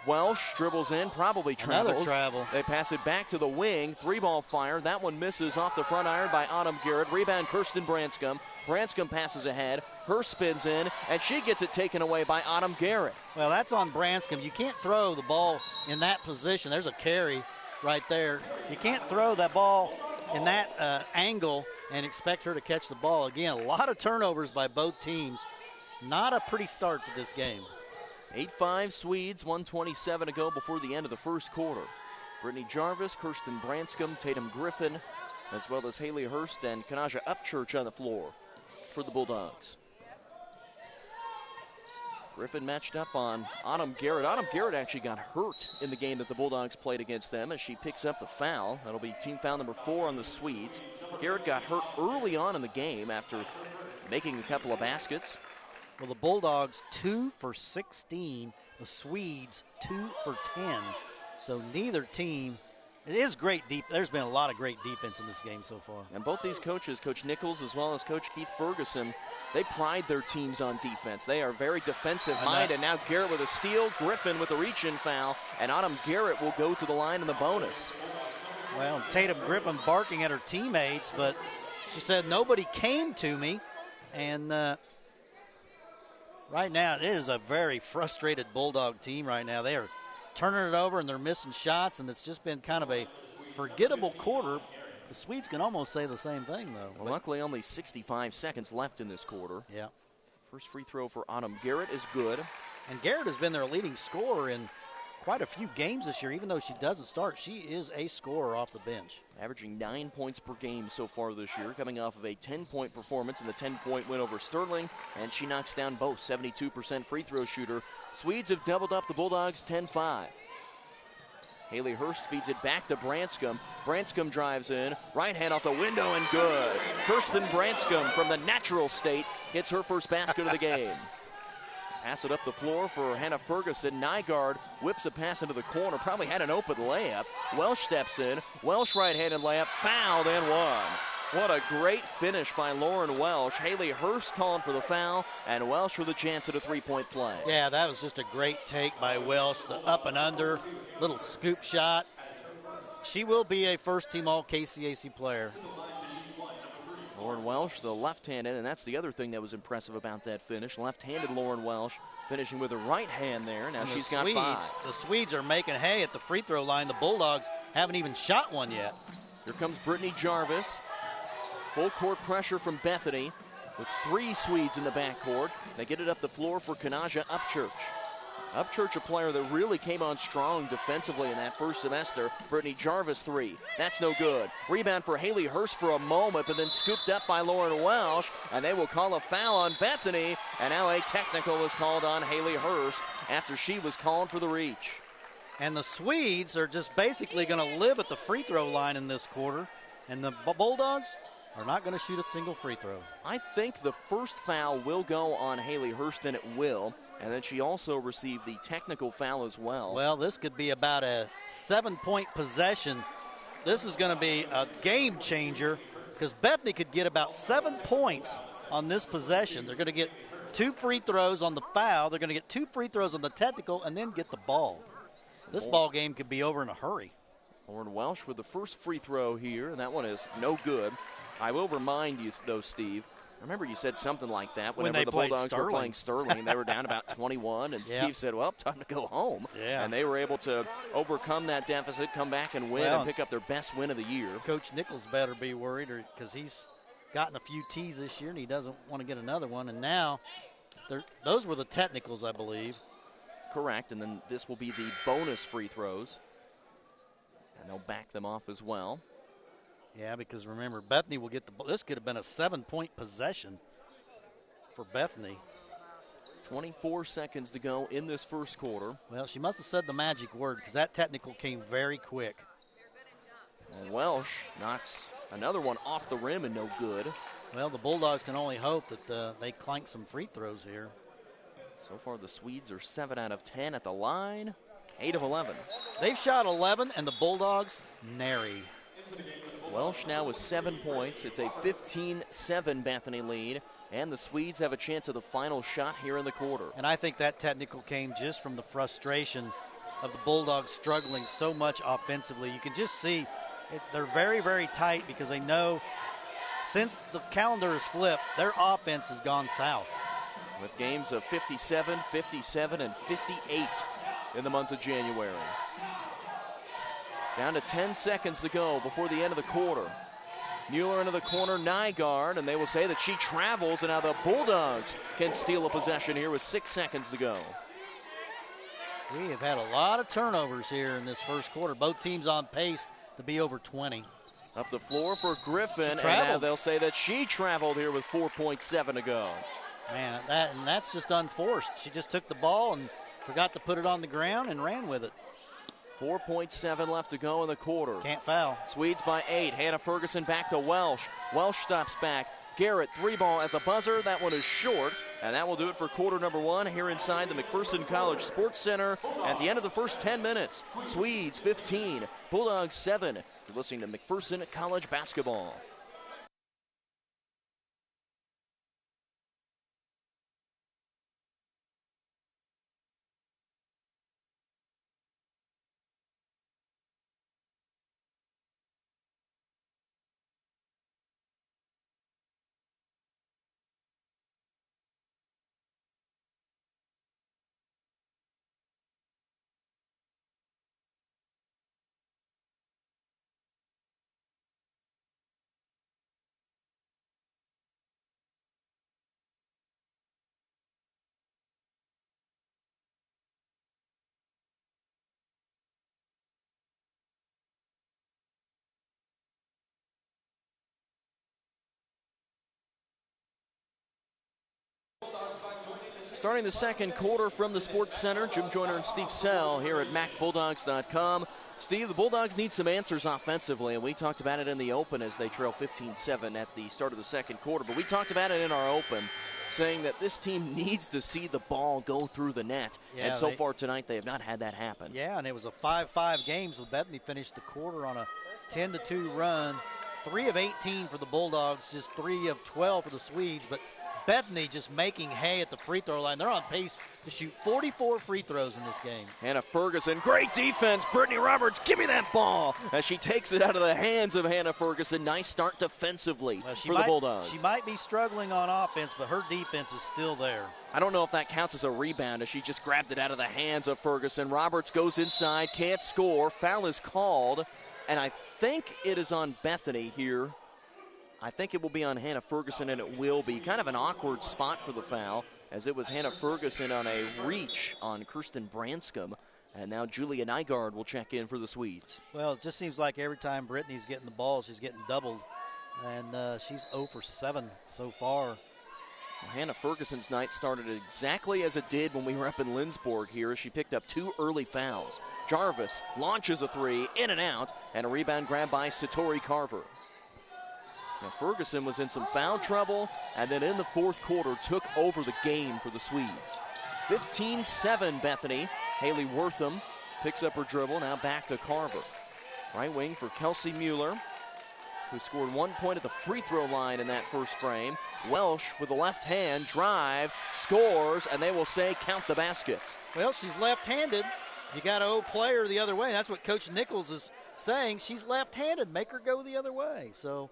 A: Welsh dribbles in, probably travels.
B: Another travel.
A: They pass it back to the wing. 3-ball fire. That one misses off the front iron by Autumn Garrett. Rebound, Kirsten Branscombe. Branscombe passes ahead. Hurst spins in, and she gets it taken away by Autumn Garrett.
B: Well, that's on Branscombe. You can't throw the ball in that position. There's a carry right there. You can't throw that ball in that angle and expect her to catch the ball. Again, a lot of turnovers by both teams. Not a pretty start to this game.
A: 8-5 Swedes, 1:27 to go before the end of the first quarter. Brittany Jarvis, Kirsten Branscombe, Tatum Griffin, as well as Haley Hurst and Kanaja Upchurch on the floor for the Bulldogs. Griffin matched up on Autumn Garrett. Autumn Garrett actually got hurt in the game that the Bulldogs played against them as she picks up the foul. That'll be team foul number 4 on the Swedes. Garrett got hurt early on in the game after making a couple of baskets.
B: Well, the Bulldogs 2 for 16. The Swedes 2 for 10. So neither team. It is great deep. There's been a lot of great defense in this game so far.
A: And both these coaches, Coach Nichols as well as Coach Keith Ferguson, they pride their teams on defense. They are very defensive-minded. Now Garrett with a steal, Griffin with a reach-in foul, and Autumn Garrett will go to the line in the bonus.
B: Well, Tatum Griffin barking at her teammates, but she said, nobody came to me. And right now, it is a very frustrated Bulldog team right now. They are turning it over, and they're missing shots, and it's just been kind of a forgettable quarter. The Swedes can almost say the same thing, though.
A: Well, luckily, only 65 seconds left in this quarter.
B: Yeah.
A: First free throw for Autumn Garrett is good.
B: And Garrett has been their leading scorer in quite a few games this year. Even though she doesn't start, she is a scorer off the bench.
A: Averaging 9 points per game so far this year, coming off of a 10-point performance in the 10-point win over Sterling, and she knocks down both. 72% free throw shooter. Swedes have doubled up the Bulldogs 10-5. Haley Hurst feeds it back to Branscombe. Branscombe drives in, right hand off the window and good. Kirsten Branscombe from the natural state gets her first basket of the game. Pass it up the floor for Hannah Ferguson. Nygaard whips a pass into the corner, probably had an open layup. Welsh steps in, Welsh right-handed layup, fouled and one. What a great finish by Lauren Welsh. Haley Hurst calling for the foul, and Welsh with a chance at a three-point play.
B: Yeah, that was just a great take by Welsh. The up and under, little scoop shot. She will be a first-team All-KCAC player.
A: Lauren Welsh, the left-handed, and that's the other thing that was impressive about that finish. Left-handed Lauren Welsh finishing with her right hand there. Now she's got 5.
B: The Swedes are making hay at the free throw line. The Bulldogs haven't even shot one yet.
A: Here comes Brittany Jarvis. Full court pressure from Bethany with 3 Swedes in the backcourt. They get it up the floor for Kanaja Upchurch. Upchurch, a player that really came on strong defensively in that first semester. Brittany Jarvis 3. That's no good. Rebound for Haley Hurst for a moment, but then scooped up by Lauren Welsh, and they will call a foul on Bethany, and now a technical is called on Haley Hurst after she was calling for the reach.
B: And the Swedes are just basically going to live at the free throw line in this quarter, and the Bulldogs are not going to shoot a single free throw.
A: I think the first foul will go on Haley Hurst, and it will. And then she also received the technical foul as well.
B: Well, this could be about a 7-point possession. This is going to be a game changer because Bethany could get about 7 points on this possession. They're going to get 2 free throws on the foul. They're going to get 2 free throws on the technical and then get the ball. This ball game could be over in a hurry.
A: Lauren Welsh with the first free throw here, and that one is no good. I will remind you, though, Steve, remember you said something like that whenever the Bulldogs were playing Sterling. They were down about 21, and Steve said, well, time to go home.
B: Yeah.
A: And they were able to overcome that deficit, come back and win, and pick up their best win of the year.
B: Coach Nichols better be worried because he's gotten a few tees this year, and he doesn't want to get another one. And now, those were the technicals, I believe.
A: Correct, and then this will be the bonus free throws. And they'll back them off as well.
B: Yeah, because remember, Bethany will get the ball. This could have been a 7-point possession for Bethany.
A: 24 seconds to go in this first quarter.
B: Well, she must have said the magic word because that technical came very quick.
A: And Welsh knocks another one off the rim and no good.
B: Well, the Bulldogs can only hope that they clank some free throws here.
A: So far, the Swedes are 7 out of 10 at the line, 8 of 11.
B: They've shot 11, and the Bulldogs nary.
A: Welsh now with 7 points. It's a 15-7 Bethany lead, and the Swedes have a chance of the final shot here in the quarter.
B: And I think that technical came just from the frustration of the Bulldogs struggling so much offensively. You can just see they're very, very tight because they know since the calendar is flipped, their offense has gone south.
A: With games of 57, 57, and 58 in the month of January. Down to 10 seconds to go before the end of the quarter. Mueller into the corner, Nygaard, and they will say that she travels, and now the Bulldogs can steal a possession here with 6 seconds to go.
B: We have had a lot of turnovers here in this first quarter. Both teams on pace to be over 20.
A: Up the floor for Griffin, and now they'll say that she traveled here with 4.7 to go.
B: Man, that's just unforced. She just took the ball and forgot to put it on the ground and ran with it.
A: 4.7 left to go in the quarter.
B: Can't foul.
A: Swedes by 8. Hannah Ferguson back to Welsh. Welsh stops back. Garrett, 3-ball at the buzzer. That one is short. And that will do it for quarter number 1 here inside the McPherson-College Sports Center. At the end of the first 10 minutes, Swedes 15, Bulldogs 7. You're listening to McPherson-College basketball. Starting the second quarter from the Sports Center, Jim Joyner and Steve Sell here at MacBulldogs.com. Steve, the Bulldogs need some answers offensively, and we talked about it in the open as they trail 15-7 at the start of the second quarter. But we talked about it in our open, saying that this team needs to see the ball go through the net. Yeah, and so far tonight, they have not had that happen.
B: Yeah, and it was a 5-5 game, so Bethany finished the quarter on a 10-2 run. 3 of 18 for the Bulldogs, just 3 of 12 for the Swedes, but Bethany just making hay at the free throw line. They're on pace to shoot 44 free throws in this game.
A: Hannah Ferguson, great defense. Brittany Roberts, give me that ball. As she takes it out of the hands of Hannah Ferguson. Nice start defensively for the Bulldogs.
B: She might be struggling on offense, but her defense is still there.
A: I don't know if that counts as a rebound as she just grabbed it out of the hands of Ferguson. Roberts goes inside, can't score. Foul is called, and I think it is on Bethany here. I think it will be on Hannah Ferguson, and it will be. Kind of an awkward spot for the foul, as it was Hannah Ferguson on a reach on Kirsten Branscombe. And now Julia Nygaard will check in for the Swedes.
B: Well, it just seems like every time Brittany's getting the ball, she's getting doubled. And she's 0 for 7 so far.
A: Well, Hannah Ferguson's night started exactly as it did when we were up in Lindsborg here, as she picked up 2 early fouls. Jarvis launches a 3, in and out, and a rebound grab by Satori Carver. Now, Ferguson was in some foul trouble, and then in the fourth quarter took over the game for the Swedes. 15-7 Bethany. Haley Wortham picks up her dribble, now back to Carver. Right wing for Kelsey Mueller, who scored 1 point at the free throw line in that first frame. Welsh with the left hand drives, scores, and they will say count the basket.
B: Well, she's left-handed. You got to play her the other way. That's what Coach Nichols is saying. She's left-handed. Make her go the other way. So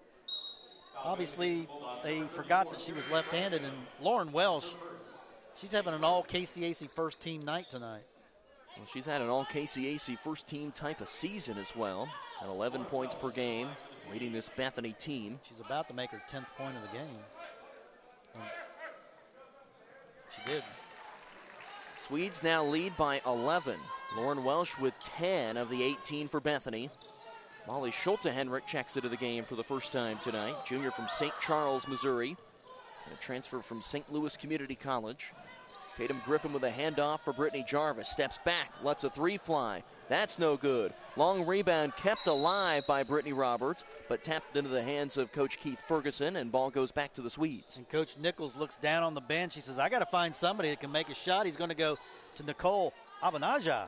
B: obviously, they forgot that she was left-handed, and Lauren Welsh, she's having an all-KCAC first-team night tonight.
A: Well, she's had an all-KCAC first-team type of season as well, at 11 points per game, leading this Bethany team.
B: She's about to make her 10th point of the game. And she did.
A: Swedes now lead by 11. Lauren Welsh with 10 of the 18 for Bethany. Molly Schulte-Henrich checks into the game for the first time tonight. Junior from St. Charles, Missouri. And a transfer from St. Louis Community College. Tatum Griffin with a handoff for Brittany Jarvis. Steps back, lets a three fly. That's no good. Long rebound kept alive by Brittany Roberts, but tapped into the hands of Coach Keith Ferguson, and ball goes back to the Swedes.
B: And Coach Nichols looks down on the bench. He says, I got to find somebody that can make a shot. He's going to go to Nicole Abanaja.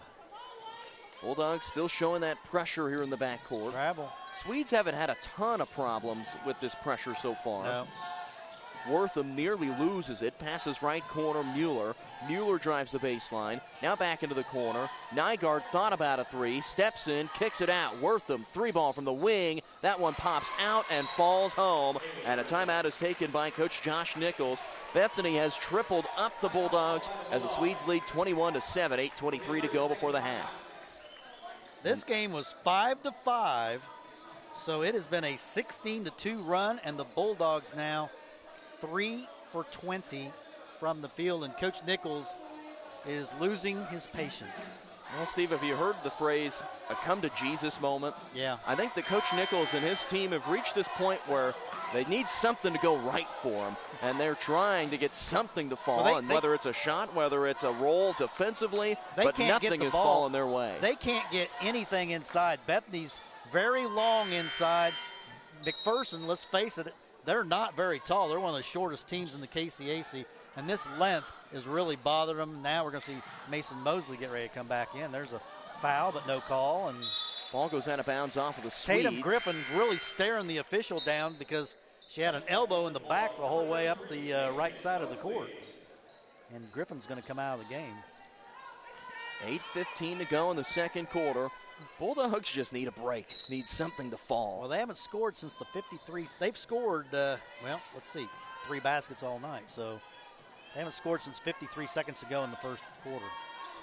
A: Bulldogs still showing that pressure here in the backcourt.
B: Travel.
A: Swedes haven't had a ton of problems with this pressure so far.
B: No.
A: Wortham nearly loses it, passes right corner Mueller. Mueller drives the baseline, now back into the corner. Nygaard thought about a three, steps in, kicks it out. Wortham, three ball from the wing. That one pops out and falls home. And a timeout is taken by Coach Josh Nichols. Bethany has tripled up the Bulldogs as the Swedes lead 21-7, 8:23 to go before the half.
B: This game was 5-5, so it has been a 16-2 run, and the Bulldogs now 3 for 20 from the field, and Coach Nichols is losing his patience.
A: Well, Steve, have you heard the phrase, a come-to-Jesus moment?
B: Yeah.
A: I think that Coach Nichols and his team have reached this point where they need something to go right for them, and they're trying to get something to fall, and whether it's a shot, whether it's a roll defensively, but nothing is falling their way.
B: They can't get anything inside. Bethany's very long inside. McPherson, let's face it, they're not very tall. They're one of the shortest teams in the KCAC, and this length is really bothering them. Now we're going to see Mason Mosley get ready to come back in. There's a foul, but no call. And
A: ball goes out of bounds off of the Swedes.
B: Tatum Griffin really staring the official down because she had an elbow in the back the whole way up the right side of the court. And Griffin's going to come out of the game.
A: 8:15 to go in the second quarter. Bulldogs just need a break, need something to fall.
B: Well, they haven't scored since the 53. They've scored, well, let's see, 3 baskets all night. So they haven't scored since 53 seconds ago in the first quarter.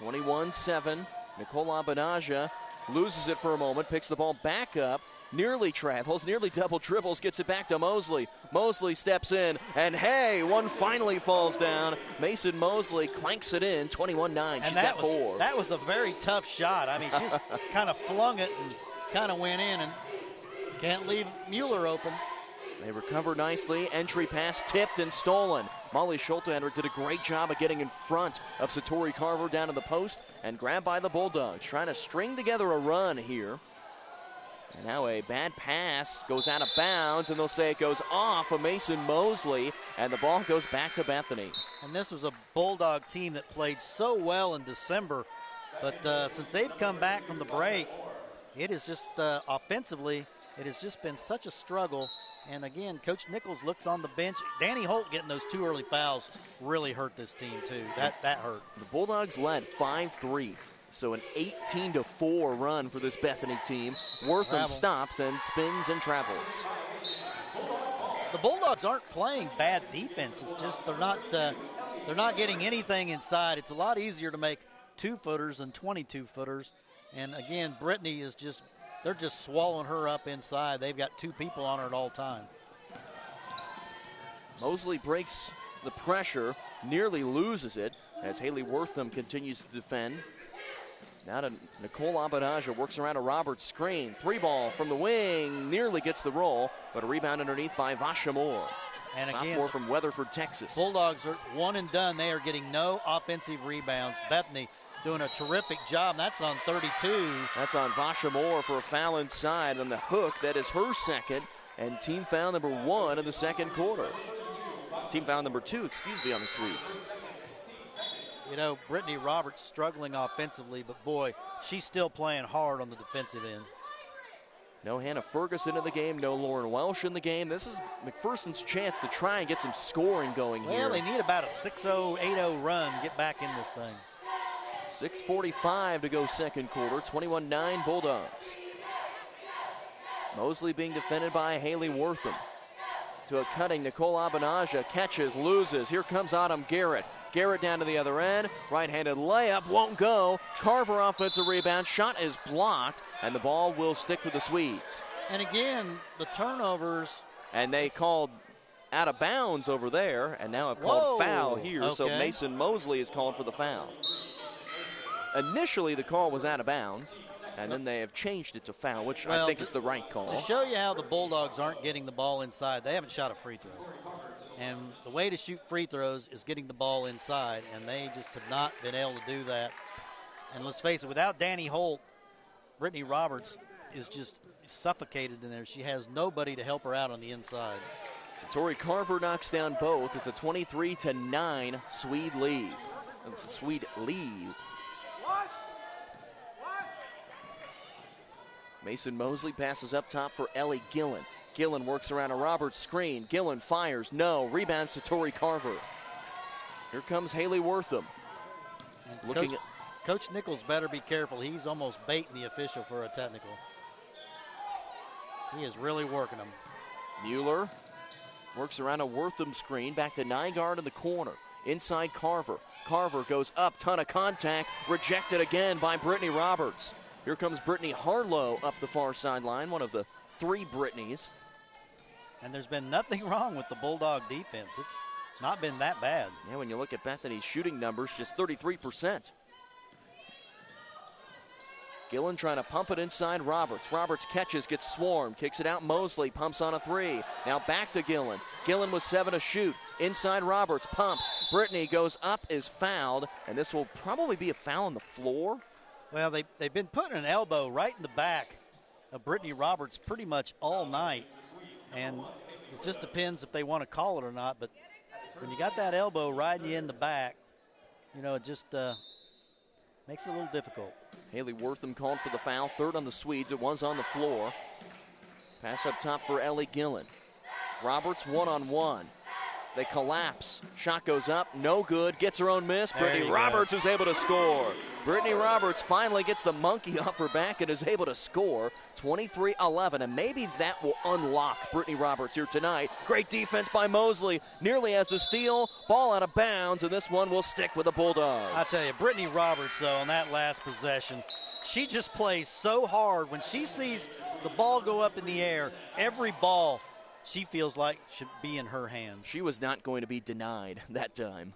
A: 21-7. Nicole Abanaja loses it for a moment, picks the ball back up, nearly travels, nearly double dribbles, gets it back to Mosley. Mosley steps in, and hey, one finally falls down. Mason Mosley clanks it in, 21-9. She's got 4.
B: That was a very tough shot. I mean, she just kind of flung it and kind of went in, and can't leave Mueller open.
A: They recover nicely. Entry pass tipped and stolen. Molly Schulte-Henrich did a great job of getting in front of Satori Carver down in the post and grabbed by the Bulldogs, trying to string together a run here. And now a bad pass goes out of bounds, and they'll say it goes off of Mason Mosley, and the ball goes back to Bethany.
B: And this was a Bulldog team that played so well in December, but since they've come back from the break, it is just offensively, it has just been such a struggle. And again, Coach Nichols looks on the bench. Danny Holt getting those 2 early fouls really hurt this team too. That hurt.
A: The Bulldogs led 5-3. So an 18-4 run for this Bethany team. Wortham stops and spins and travels.
B: The Bulldogs aren't playing bad defense. It's just they're not getting anything inside. It's a lot easier to make 2-footers than 22-footers. And again, Brittany is they're just swallowing her up inside. They've got 2 people on her at all time.
A: Mosley breaks the pressure, nearly loses it as Haley Wortham continues to defend. Now to Nicole Abanaja, works around a Roberts screen. 3 ball from the wing, nearly gets the roll, but a rebound underneath by Vasha Moore.
B: And
A: sophomore
B: again,
A: from Weatherford, Texas.
B: Bulldogs are one and done. They are getting no offensive rebounds. Bethany doing a terrific job. That's on 32.
A: That's on Vasha Moore for a foul inside on the hook. That is her second, and team foul number 1 in the second quarter. Team foul number 2, excuse me, on the Swedes.
B: You know, Brittany Roberts struggling offensively, but boy, she's still playing hard on the defensive end.
A: No Hannah Ferguson in the game, no Lauren Welsh in the game. This is McPherson's chance to try and get some scoring going here.
B: Well, they need about a 6-0, 8-0 run to get back in this thing.
A: 6:45 to go second quarter, 21-9 Bulldogs. Mosley being defended by Haley Wortham. To a cutting Nicole Abanaja, catches, loses. Here comes Autumn Garrett. Garrett down to the other end. Right-handed layup, won't go. Carver offensive rebound. Shot is blocked, and the ball will stick with the Swedes.
B: And again, the turnovers.
A: And they called out of bounds over there, and now have called foul here.
B: Okay.
A: So Mason Mosley is called for the foul. Initially, the call was out of bounds. and then they have changed it to foul, which I think is the right call.
B: To show you how the Bulldogs aren't getting the ball inside, they haven't shot a free throw. And the way to shoot free throws is getting the ball inside, and they just have not been able to do that. And let's face it, without Danny Holt, Brittany Roberts is just suffocated in there. She has nobody to help her out on the inside.
A: Tori Carver knocks down both. It's a 23-9 Swede lead. It's a Swede lead. Mason Mosley passes up top for Ellie Gillen. Gillen works around a Roberts screen. Gillen fires, no. Rebounds to Tori Carver. Here comes Haley Wortham.
B: Coach Nichols better be careful. He's almost baiting the official for a technical. He is really working them.
A: Mueller works around a Wortham screen. Back to Nygaard in the corner. Inside Carver. Carver goes up, ton of contact. Rejected again by Brittany Roberts. Here comes Brittany Harlow up the far sideline, one of the three Brittany's.
B: And there's been nothing wrong with the Bulldog defense. It's not been that bad.
A: Yeah, when you look at Bethany's shooting numbers, just 33%. Gillen trying to pump it inside Roberts. Roberts catches, gets swarmed, kicks it out. Mosley pumps on a three. Now back to Gillen. Gillen with 7 to shoot. Inside Roberts, pumps. Brittany goes up, is fouled, and this will probably be a foul on the floor.
B: Well, they've been putting an elbow right in the back of Brittany Roberts pretty much all night. And it just depends if they want to call it or not. But when you got that elbow riding you in the back, you know, it just makes it a little difficult.
A: Haley Wortham called for the foul. Third on the Swedes. It was on the floor. Pass up top for Ellie Gillen. Roberts one-on-one. They collapse. Shot goes up. No good. Gets her own miss. Brittany Roberts is able to score. Brittany Roberts finally gets the monkey off her back and is able to score 23-11. And maybe that will unlock Brittany Roberts here tonight. Great defense by Mosley. Nearly has the steal. Ball out of bounds, and this one will stick with the Bulldogs.
B: I tell you, Brittany Roberts, though, on that last possession, she just plays so hard. When she sees the ball go up in the air, every ball she feels like should be in her hands.
A: She was not going to be denied that time.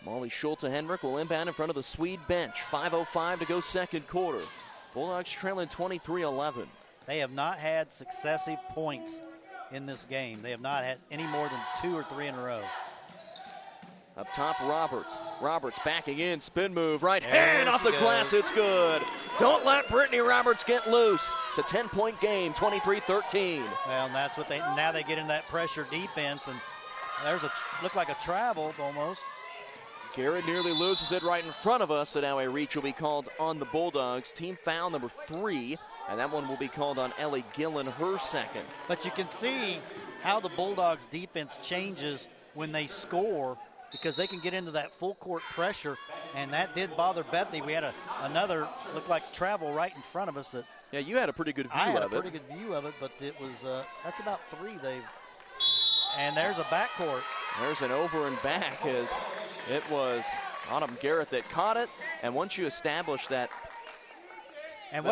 A: Molly Schulte-Henrich will inbound in front of the Swede bench. 5:05 to go second quarter. Bulldogs trailing 23-11.
B: They have not had successive points in this game. They have not had any more than 2 or 3 in a row.
A: Up top, Roberts. Roberts backing in, spin move, right hand off the glass, it's good. Don't let Brittany Roberts get loose. It's a 10-point game, 23-13.
B: Well, and that's what now they get in that pressure defense, and there's look like a travel almost.
A: Garrett nearly loses it right in front of us, so now a reach will be called on the Bulldogs. Team foul number 3, and that one will be called on Ellie Gillen, her second.
B: But you can see how the Bulldogs defense changes when they score, because they can get into that full court pressure, and that did bother Bethany. We had another look like travel right in front of us.
A: Yeah, you had a pretty good view of it.
B: I had a pretty good view of it, but it was that's about 3 and there's a backcourt.
A: There's an over and back as it was Autumn Garrett that caught it, and once you establish that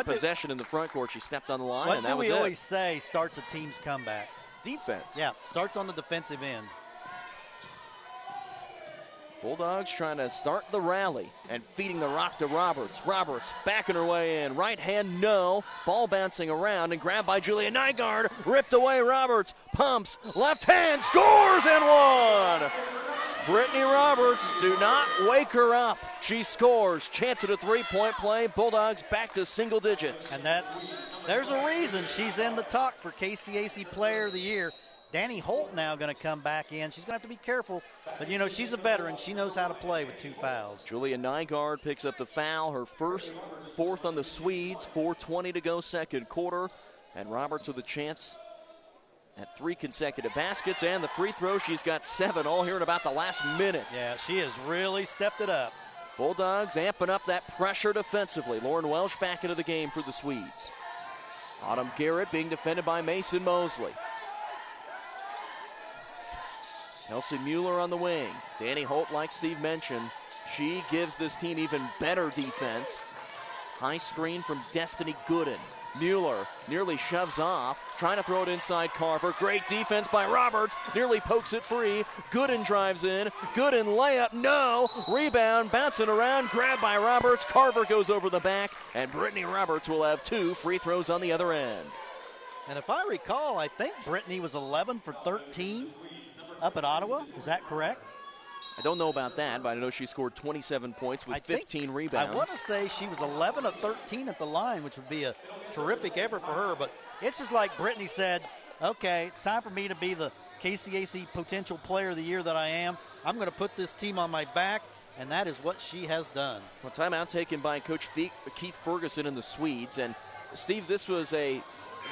A: possession in the front court, she stepped on the line, and that was it.
B: What do we always say starts a team's comeback?
A: Defense.
B: Yeah, starts on the defensive end.
A: Bulldogs trying to start the rally and feeding the rock to Roberts. Roberts backing her way in. Right hand, no. Ball bouncing around and grabbed by Julia Nygaard. Ripped away Roberts. Pumps. Left hand. Scores and one. Brittany Roberts, do not wake her up. She scores. Chance at a three-point play. Bulldogs back to single digits.
B: And there's a reason she's in the talk for KCAC Player of the Year. Danny Holt now going to come back in. She's going to have to be careful. But, you know, she's a veteran. She knows how to play with 2 fouls.
A: Julia Nygaard picks up the foul. Her fourth on the Swedes. 4:20 to go second quarter. And Roberts with a chance at 3 consecutive baskets. And the free throw, she's got 7 all here in about the last minute.
B: Yeah, she has really stepped it up.
A: Bulldogs amping up that pressure defensively. Lauren Welsh back into the game for the Swedes. Autumn Garrett being defended by Mason Mosley. Kelsey Mueller on the wing. Danny Holt, like Steve mentioned, she gives this team even better defense. High screen from Destiny Gooden. Mueller nearly shoves off, trying to throw it inside Carver. Great defense by Roberts, nearly pokes it free. Gooden drives in, Gooden layup, no! Rebound, bouncing around, grabbed by Roberts. Carver goes over the back, and Brittany Roberts will have 2 free throws on the other end.
B: And if I recall, I think Brittany was 11 for 13 up at Ottawa. Is that correct?
A: I don't know about that, but I know she scored 27 points with 15 rebounds.
B: I want to say she was 11 of 13 at the line, which would be a terrific effort for her. But it's just like Brittany said, okay, it's time for me to be the KCAC Potential Player of the Year that I am. I'm going to put this team on my back, and that is what she has done.
A: Well, timeout taken by Coach Keith Ferguson and the Swedes. And, Steve, this was a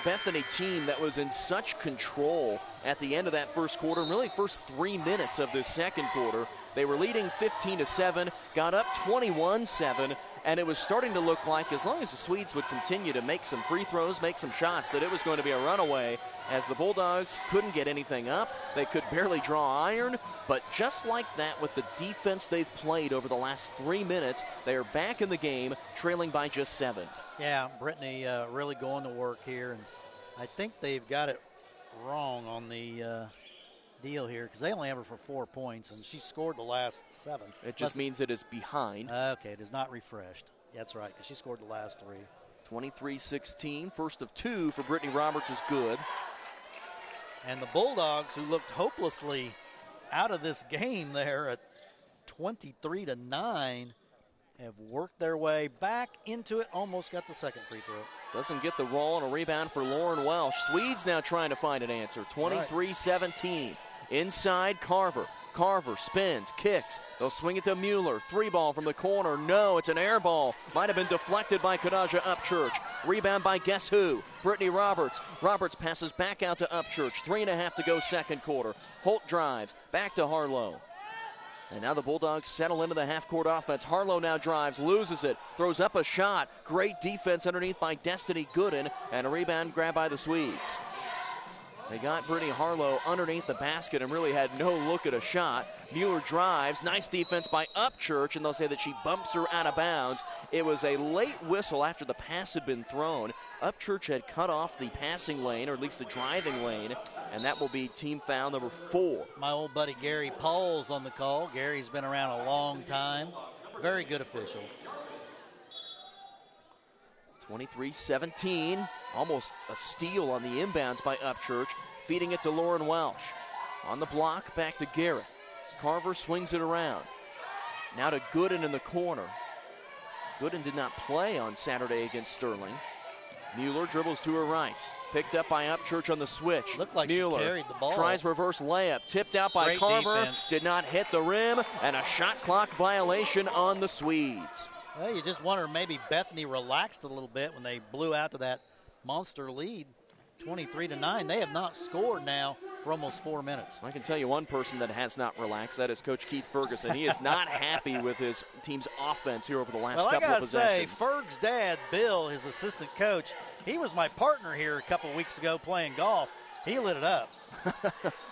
A: Bethany team that was in such control at the end of that first quarter, and really first 3 minutes of this second quarter. They were leading 15-7, got up 21-7, and it was starting to look like, as long as the Swedes would continue to make some free throws, make some shots, that it was going to be a runaway, as the Bulldogs couldn't get anything up. They could barely draw iron, but just like that, with the defense they've played over the last 3 minutes, they are back in the game, trailing by just 7.
B: Yeah, Brittany really going to work here, and I think they've got it wrong on the deal here, because they only have her for 4 points, and she scored the last 7.
A: It just means it is behind.
B: Okay, it is not refreshed. Yeah, that's right, because she scored the last 3.
A: 23-16, first of 2 for Brittany Roberts is good.
B: And the Bulldogs, who looked hopelessly out of this game there at 23-9, have worked their way back into it, almost got the second free throw.
A: Doesn't get the roll, and a rebound for Lauren Welsh. Swedes now trying to find an answer. 23-17. Inside Carver. Carver spins, kicks. They'll swing it to Mueller. 3-ball from the corner. No, it's an air ball. Might have been deflected by Kadaja Upchurch. Rebound by guess who? Brittany Roberts. Roberts passes back out to Upchurch. 3.5 to go second quarter. Holt drives. Back to Harlow. And now the Bulldogs settle into the half-court offense. Harlow now drives, loses it, throws up a shot. Great defense underneath by Destiny Gooden, and a rebound grab by the Swedes. They got Brittany Harlow underneath the basket and really had no look at a shot. Mueller drives, nice defense by Upchurch, and they'll say that she bumps her out of bounds. It was a late whistle after the pass had been thrown. Upchurch had cut off the passing lane, or at least the driving lane, and that will be team foul number 4.
B: My old buddy Gary Paul's on the call. Gary's been around a long time. Very good official.
A: 23-17, almost a steal on the inbounds by Upchurch, feeding it to Lauren Welsh. On the block, back to Garrett. Carver swings it around. Now to Gooden in the corner. Gooden did not play on Saturday against Sterling. Mueller dribbles to her right. Picked up by Upchurch on the switch.
B: Looked like
A: Mueller
B: she carried the ball.
A: Tries reverse layup. Tipped out by
B: Great
A: Carver.
B: defense.
A: Did not hit the rim. And a shot clock violation on the Swedes.
B: Well, you just wonder maybe Bethany relaxed a little bit when they blew out to that monster lead, 23-9. They have not scored now for almost 4 minutes.
A: I can tell you one person that has not relaxed. That is Coach Keith Ferguson. He is not happy with his team's offense here over the last couple of possessions.
B: Well, I got to say, Ferg's dad, Bill, his assistant coach, he was my partner here a couple weeks ago playing golf. He lit it up.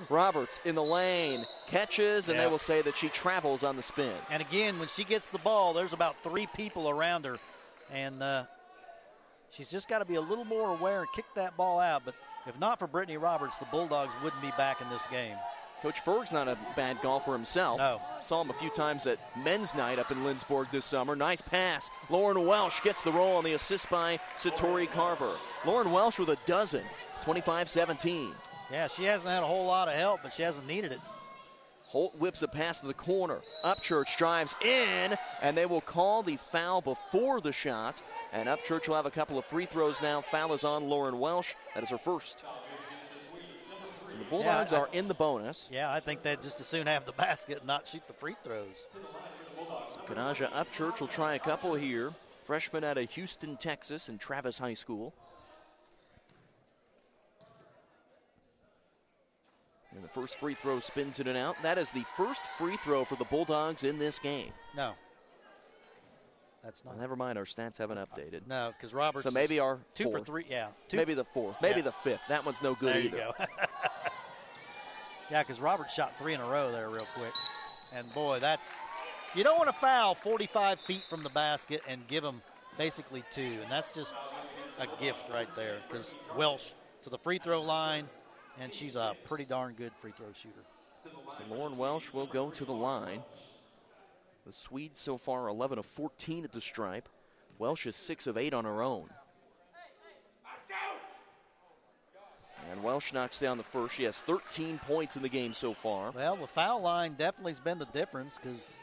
A: Roberts in the lane, catches, and they will say that she travels on the spin.
B: And again, when she gets the ball, there's about 3 people around her. And she's just got to be a little more aware and kick that ball out. But if not for Brittany Roberts, the Bulldogs wouldn't be back in this game.
A: Coach Ferg's not a bad golfer himself.
B: No.
A: Saw him a few times at men's night up in Lindsborg this summer. Nice pass. Lauren Welsh gets the roll on the assist by Satori Carver. Lauren Welsh with a dozen. 25-17.
B: Yeah, she hasn't had a whole lot of help, but she hasn't needed it.
A: Holt whips a pass to the corner. Upchurch drives in, and they will call the foul before the shot. And Upchurch will have a couple of free throws now. Foul is on Lauren Welsh. That is her first. And the Bulldogs are in the bonus.
B: Yeah, I think they'd just as soon have the basket and not shoot the free throws.
A: So Kanaja Upchurch will try a couple here. Freshman out of Houston, Texas, and Travis High School. And the first free throw spins in and out. That is the first free throw for the Bulldogs in this game.
B: No. That's not.
A: Well, never mind, our stats haven't updated.
B: No, because Roberts.
A: So maybe our
B: 2
A: fourth.
B: for 3. Yeah.
A: Maybe the fourth. Maybe the fifth. That one's no good
B: there
A: either.
B: You go. Yeah, because Roberts shot 3 in a row there real quick. And boy, that's. You don't want to foul 45 feet from the basket and give them basically 2. And that's just a gift right there because Welsh to the free throw line, and she's a pretty darn good free throw shooter.
A: So Lauren Welsh will go to the line. The Swedes so far 11 of 14 at the stripe. Welsh is 6 of 8 on her own. And Welsh knocks down the first. She has 13 points in the game so far.
B: Well, the foul line definitely has been the difference because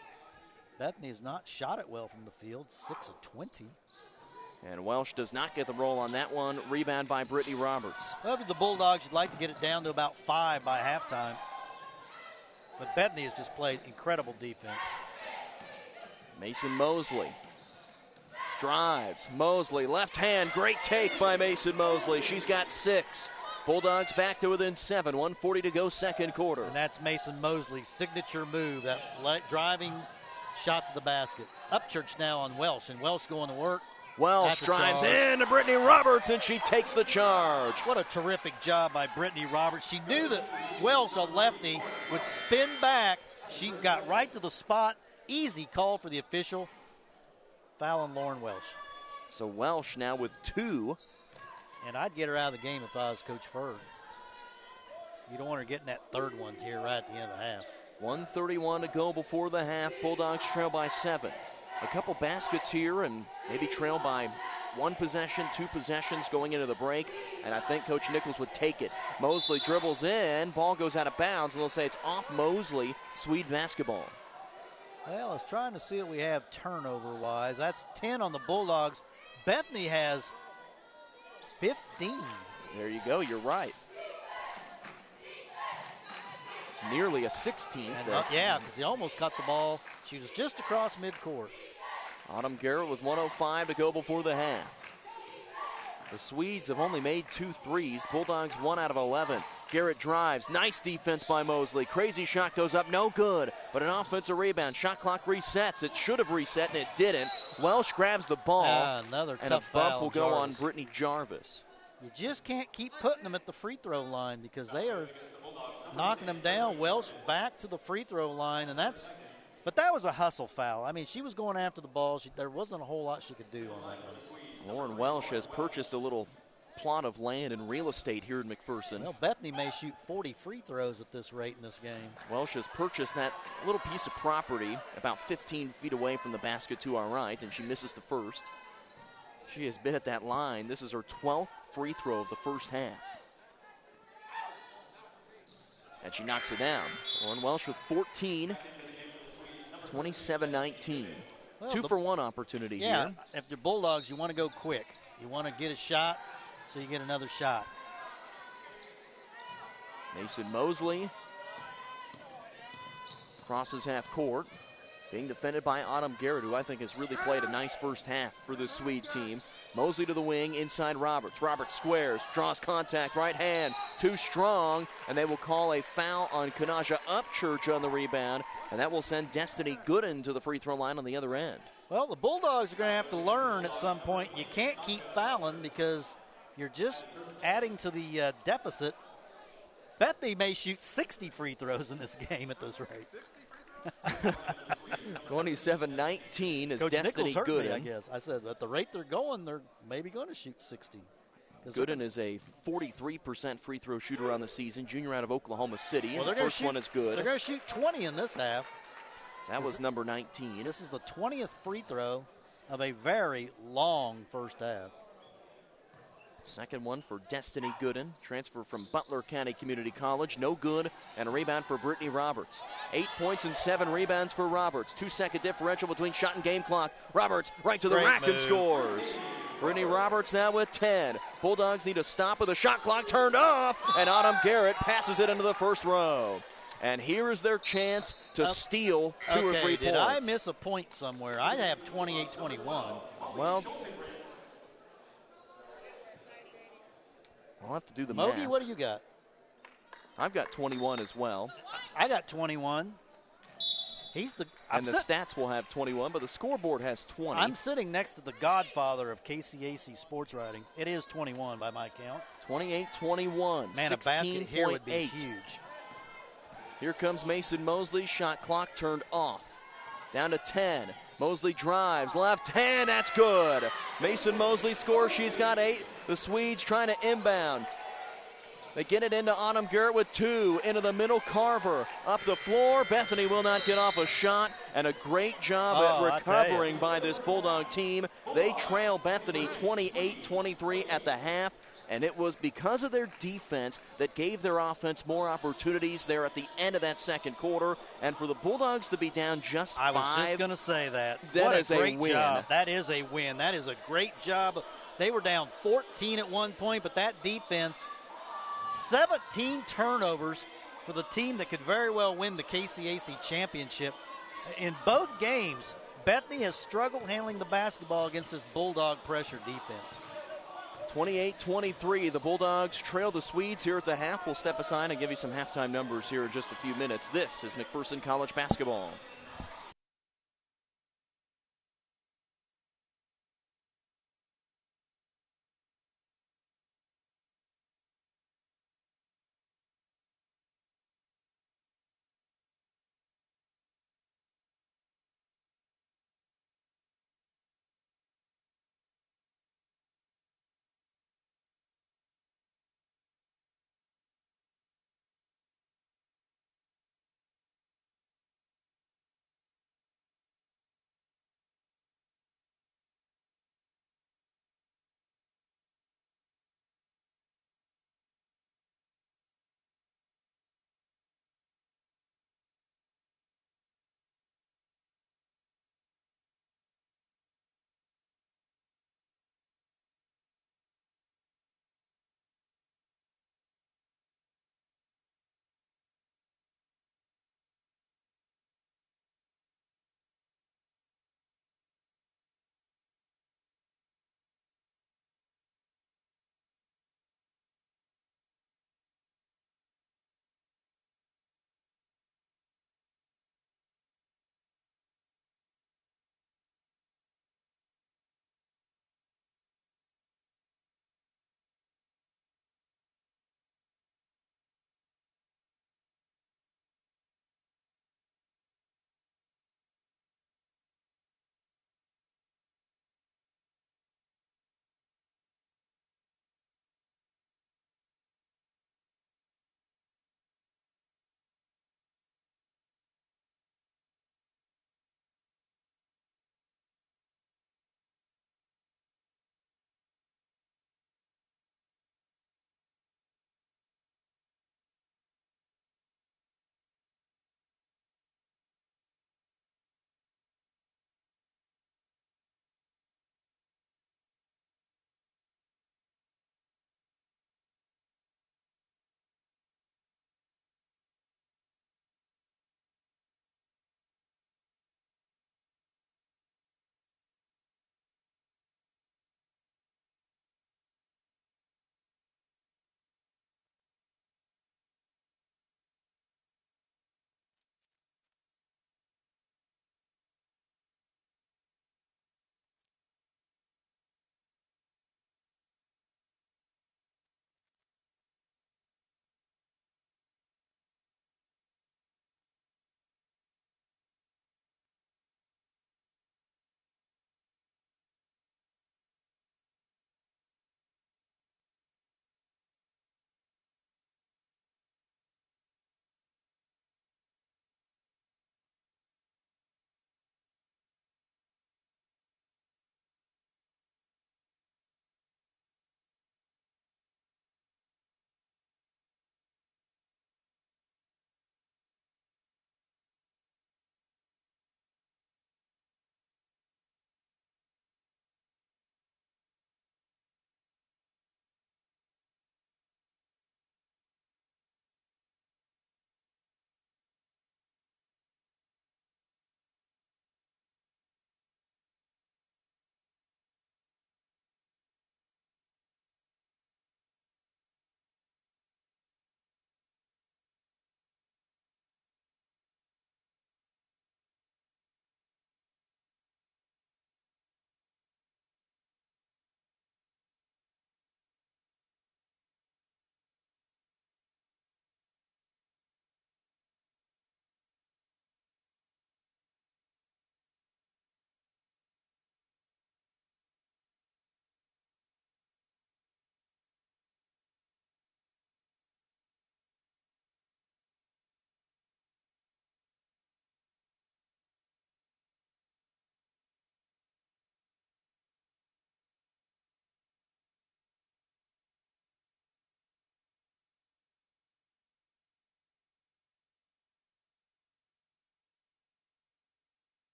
B: Bethany has not shot it well from the field, 6 of 20.
A: And Welsh does not get the roll on that one. Rebound by Brittany Roberts.
B: Well, for the Bulldogs, you'd like to get it down to about 5 by halftime. But Bethany has just played incredible defense.
A: Mason Mosley drives. Mosley, left hand, great take by Mason Mosley. She's got 6. Bulldogs back to within 7, 1:40 to go second quarter.
B: And that's Mason Mosley's signature move, that driving shot to the basket. Upchurch now on Welsh, and Welsh going to work.
A: Welsh drives in to Brittany Roberts, and she takes the charge.
B: What a terrific job by Brittany Roberts. She knew that Welsh, a lefty, would spin back. She got right to the spot. Easy call for the official. Foul on Lauren Welsh.
A: So Welsh now with 2.
B: And I'd get her out of the game if I was Coach Ferd. You don't want her getting that third one here right at the end of the half.
A: 1:31 to go before the half. Bulldogs trail by 7. A couple baskets here and maybe trail by 1 possession, 2 possessions going into the break. And I think Coach Nichols would take it. Mosley dribbles in. Ball goes out of bounds, and they'll say it's off Mosley. Swede basketball.
B: Well, I was trying to see what we have turnover-wise. That's 10 on the Bulldogs. Bethany has 15.
A: There you go. You're right. Nearly a 16th.
B: Yeah, because he almost caught the ball. She was just across midcourt.
A: Autumn Garrett with 1:05 to go before the half. The Swedes have only made 2 threes. Bulldogs 1 out of 11. Garrett drives. Nice defense by Mosley. Crazy shot goes up. No good. But an offensive rebound. Shot clock resets. It should have reset, and it didn't. Welsh grabs the ball.
B: Another
A: and
B: tough
A: a bump
B: foul,
A: will go on
B: Jarvis.
A: Brittany Jarvis.
B: You just can't keep putting them at the free throw line because they are knocking them down. Welsh back to the free throw line, and but that was a hustle foul. I mean, she was going after the ball. There wasn't a whole lot she could do on that one.
A: Lauren Welsh has purchased a little plot of land and real estate here in McPherson.
B: Well, Bethany may shoot 40 free throws at this rate in this game.
A: Welsh has purchased that little piece of property about 15 feet away from the basket to our right, and she misses the first. She has been at that line. This is her 12th free throw of the first half. And she knocks it down. Lauren Welsh with 14, 27-19.
B: Well,
A: 2-for-1 opportunity
B: yeah,
A: here.
B: if you're Bulldogs, you want to go quick. You want to get a shot, so you get another shot.
A: Mason Mosley crosses half court, being defended by Autumn Garrett, who I think has really played a nice first half for the Swede team. Mosley to the wing, inside Roberts. Roberts squares, draws contact, right hand, too strong, and they will call a foul on Kanaja Upchurch on the rebound, and that will send Destiny Gooden to the free throw line on the other end.
B: Well, the Bulldogs are going to have to learn at some point you can't keep fouling because you're just adding to the deficit. Bethany may shoot 60 free throws in this game at this rate.
A: 27-19 is
B: Coach
A: Destiny
B: Nichols hurt me,
A: Gooden.
B: I guess. I said at the rate they're going, they're maybe going to shoot 60.
A: Gooden is a 43% free throw shooter on the season, junior out of Oklahoma City, and
B: Well,
A: the first one is good.
B: They're going to shoot 20 in this half.
A: That was number 19.
B: This is the 20th free throw of a very long first half.
A: Second one for Destiny Gooden, transfer from Butler County Community College, no good, and a rebound for Brittany Roberts. 8 points and 7 rebounds for Roberts. 2-second differential between shot and game clock. Roberts right to the rack and scores. Brittany Roberts now with 10. Bulldogs need a stop with the shot clock turned off, and Autumn Garrett passes it into the first row. And here is their chance to steal 2 or 3 points.
B: Did I miss a point somewhere? I have 28-21.
A: Well, I'll have to do the
B: Mogi,
A: math.
B: what do you got?
A: I've got 21 as well.
B: I got 21.
A: And the stats will have 21, but the scoreboard has 20.
B: I'm sitting next to the godfather of KCAC sports writing. It is 21 by my count.
A: 28-21,
B: Man, a basket here would be
A: 16.8.
B: huge.
A: Here comes Mason Mosley. Shot clock turned off. Down to 10. Mosley drives, left hand, that's good. Mason Mosley scores, she's got 8. The Swedes trying to inbound. They get it into Autumn Garrett with 2. Into the middle, Carver. Up the floor, Bethany will not get off a shot. And a great job at recovering by this Bulldog team. They trail Bethany 28-23 at the half. And it was because of their defense that gave their offense more opportunities there at the end of that second quarter. And for the Bulldogs to be down just 5.
B: I was just going to say that.
A: That is a win.
B: Job. That is a win. That is a great job. They were down 14 at one point, but that defense, 17 turnovers for the team that could very well win the KCAC championship. In both games, Bethany has struggled handling the basketball against this Bulldog pressure defense.
A: 28-23, the Bulldogs trail the Swedes here at the half. We'll step aside and give you some halftime numbers here in just a few minutes. This is McPherson College basketball.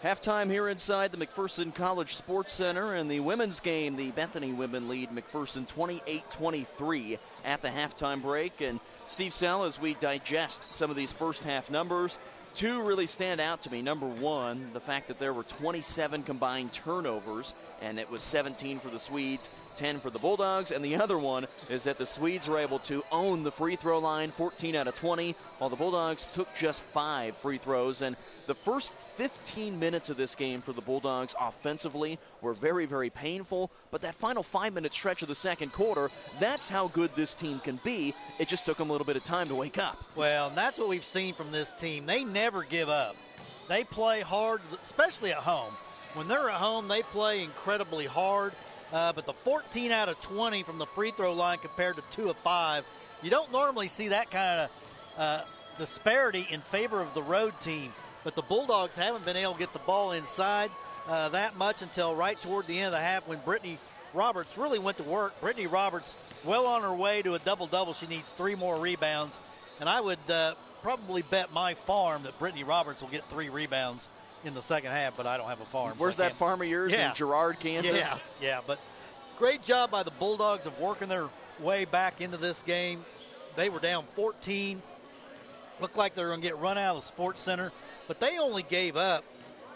A: Halftime here inside the McPherson-College Sports Center. In the women's game, the Bethany women lead McPherson 28-23 at the halftime break. And Steve Sell, as we digest some of these first half numbers, two really stand out to me. Number one, the fact that there were 27 combined turnovers, and it was 17 for the Swedes, 10 for the Bulldogs. And the other one is that the Swedes were able to own the free throw line, 14 out of 20, while the Bulldogs took just 5 free throws. And the first 15 minutes of this game for the Bulldogs offensively were very, very painful. But that final 5-minute stretch of the second quarter, that's how good this team can be. It just took them a little bit of time to wake up.
B: Well, and that's what we've seen from this team. They never give up. They play hard, especially at home. When they're at home, they play incredibly hard. But the 14 out of 20 from the free throw line compared to 2 of 5, you don't normally see that kind of disparity in favor of the road team. But the Bulldogs haven't been able to get the ball inside that much until right toward the end of the half when Brittany Roberts really went to work. Brittany Roberts well on her way to a double-double. She needs 3 more rebounds. And I would probably bet my farm that Brittany Roberts will get 3 rebounds in the second half, but I don't have a farm.
A: Where's that farm of yours?
B: Yeah.
A: In Girard, Kansas?
B: Yeah, but great job by the Bulldogs of working their way back into this game. They were down 14. Looked like they were going to get run out of the Sports Center, but they only gave up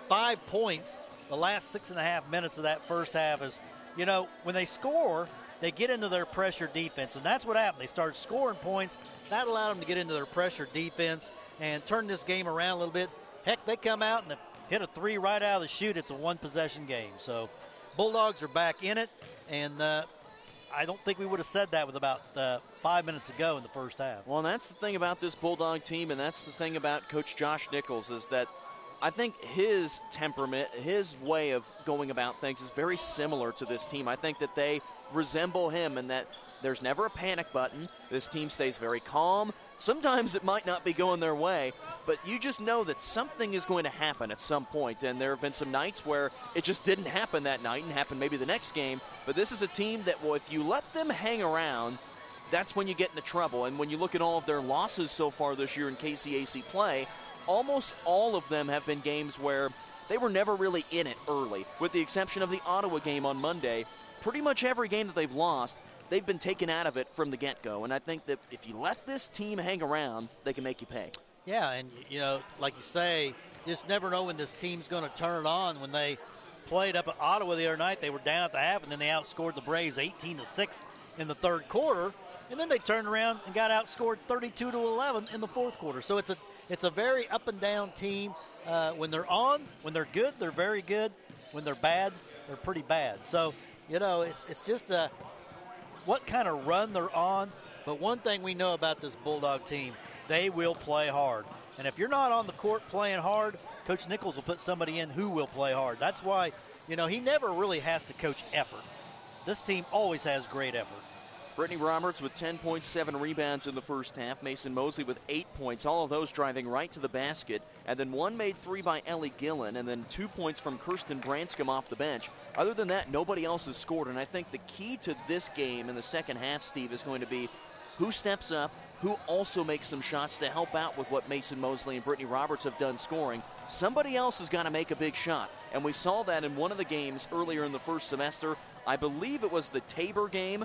B: 5 points the last 6.5 minutes of that first half. As you know, when they score, they get into their pressure defense, and that's what happened. They started scoring points. That allowed them to get into their pressure defense and turn this game around a little bit. Heck, they come out and hit a 3 right out of the chute. It's a 1-possession game. So Bulldogs are back in it, and I don't think we would have said that with about 5 minutes ago in the first half.
A: Well, and that's the thing about this Bulldog team, and that's the thing about Coach Josh Nichols, is that I think his temperament, his way of going about things is very similar to this team. I think that they resemble him in that there's never a panic button. This team stays very calm. Sometimes it might not be going their way, but you just know that something is going to happen at some point. And there have been some nights where it just didn't happen that night and happened maybe the next game. But this is a team that, well, if you let them hang around, that's when you get into trouble. And when you look at all of their losses so far this year in KCAC play, almost all of them have been games where they were never really in it early, with the exception of the Ottawa game on Monday. Pretty much every game that they've lost, they've been taken out of it from the get-go. And I think that if you let this team hang around, they can make you pay.
B: Yeah, and, you know, like you say, you just never know when this team's going to turn it on. When they played up at Ottawa the other night, they were down at the half, and then they outscored the Braves 18-6 in the third quarter. And then they turned around and got outscored 32-11 in the fourth quarter. So it's a very up-and-down team. When they're on, when they're good, they're very good. When they're bad, they're pretty bad. So, you know, it's just what kind of run they're on. But one thing we know about this Bulldog team, they will play hard. And if you're not on the court playing hard, Coach Nichols will put somebody in who will play hard. That's why, you know, he never really has to coach effort. This team always has great effort.
A: Brittany Roberts with 10.7 rebounds in the first half. Mason Mosley with 8 points, all of those driving right to the basket. And then 1 made 3 by Ellie Gillen, and then 2 points from Kirsten Branscombe off the bench. Other than that, nobody else has scored. And I think the key to this game in the second half, Steve, is going to be who steps up, who also makes some shots to help out with what Mason Mosley and Brittany Roberts have done scoring. Somebody else has got to make a big shot. And we saw that in one of the games earlier in the first semester. I believe it was the Tabor game,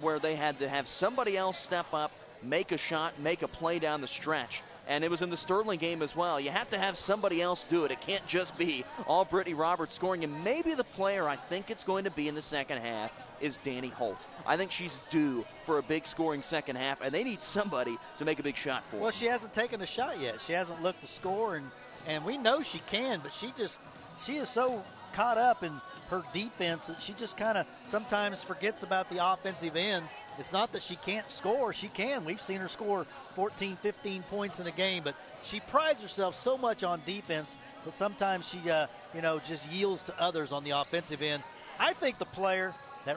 A: where they had to have somebody else step up, make a shot, make a play down the stretch. And it was in the Sterling game as well. You have to have somebody else do it. It can't just be all Brittany Roberts scoring. And maybe the player I think it's going to be in the second half is Danny Holt. I think she's due for a big scoring second half, and they need somebody to make a big shot for her.
B: Well, she hasn't taken a shot yet. She hasn't looked to score, and we know she can, but she is so caught up in her defense that she just kind of sometimes forgets about the offensive end. It's not that she can't score. She can. We've seen her score 14, 15 points in a game, but she prides herself so much on defense that sometimes she, just yields to others on the offensive end. I think the player that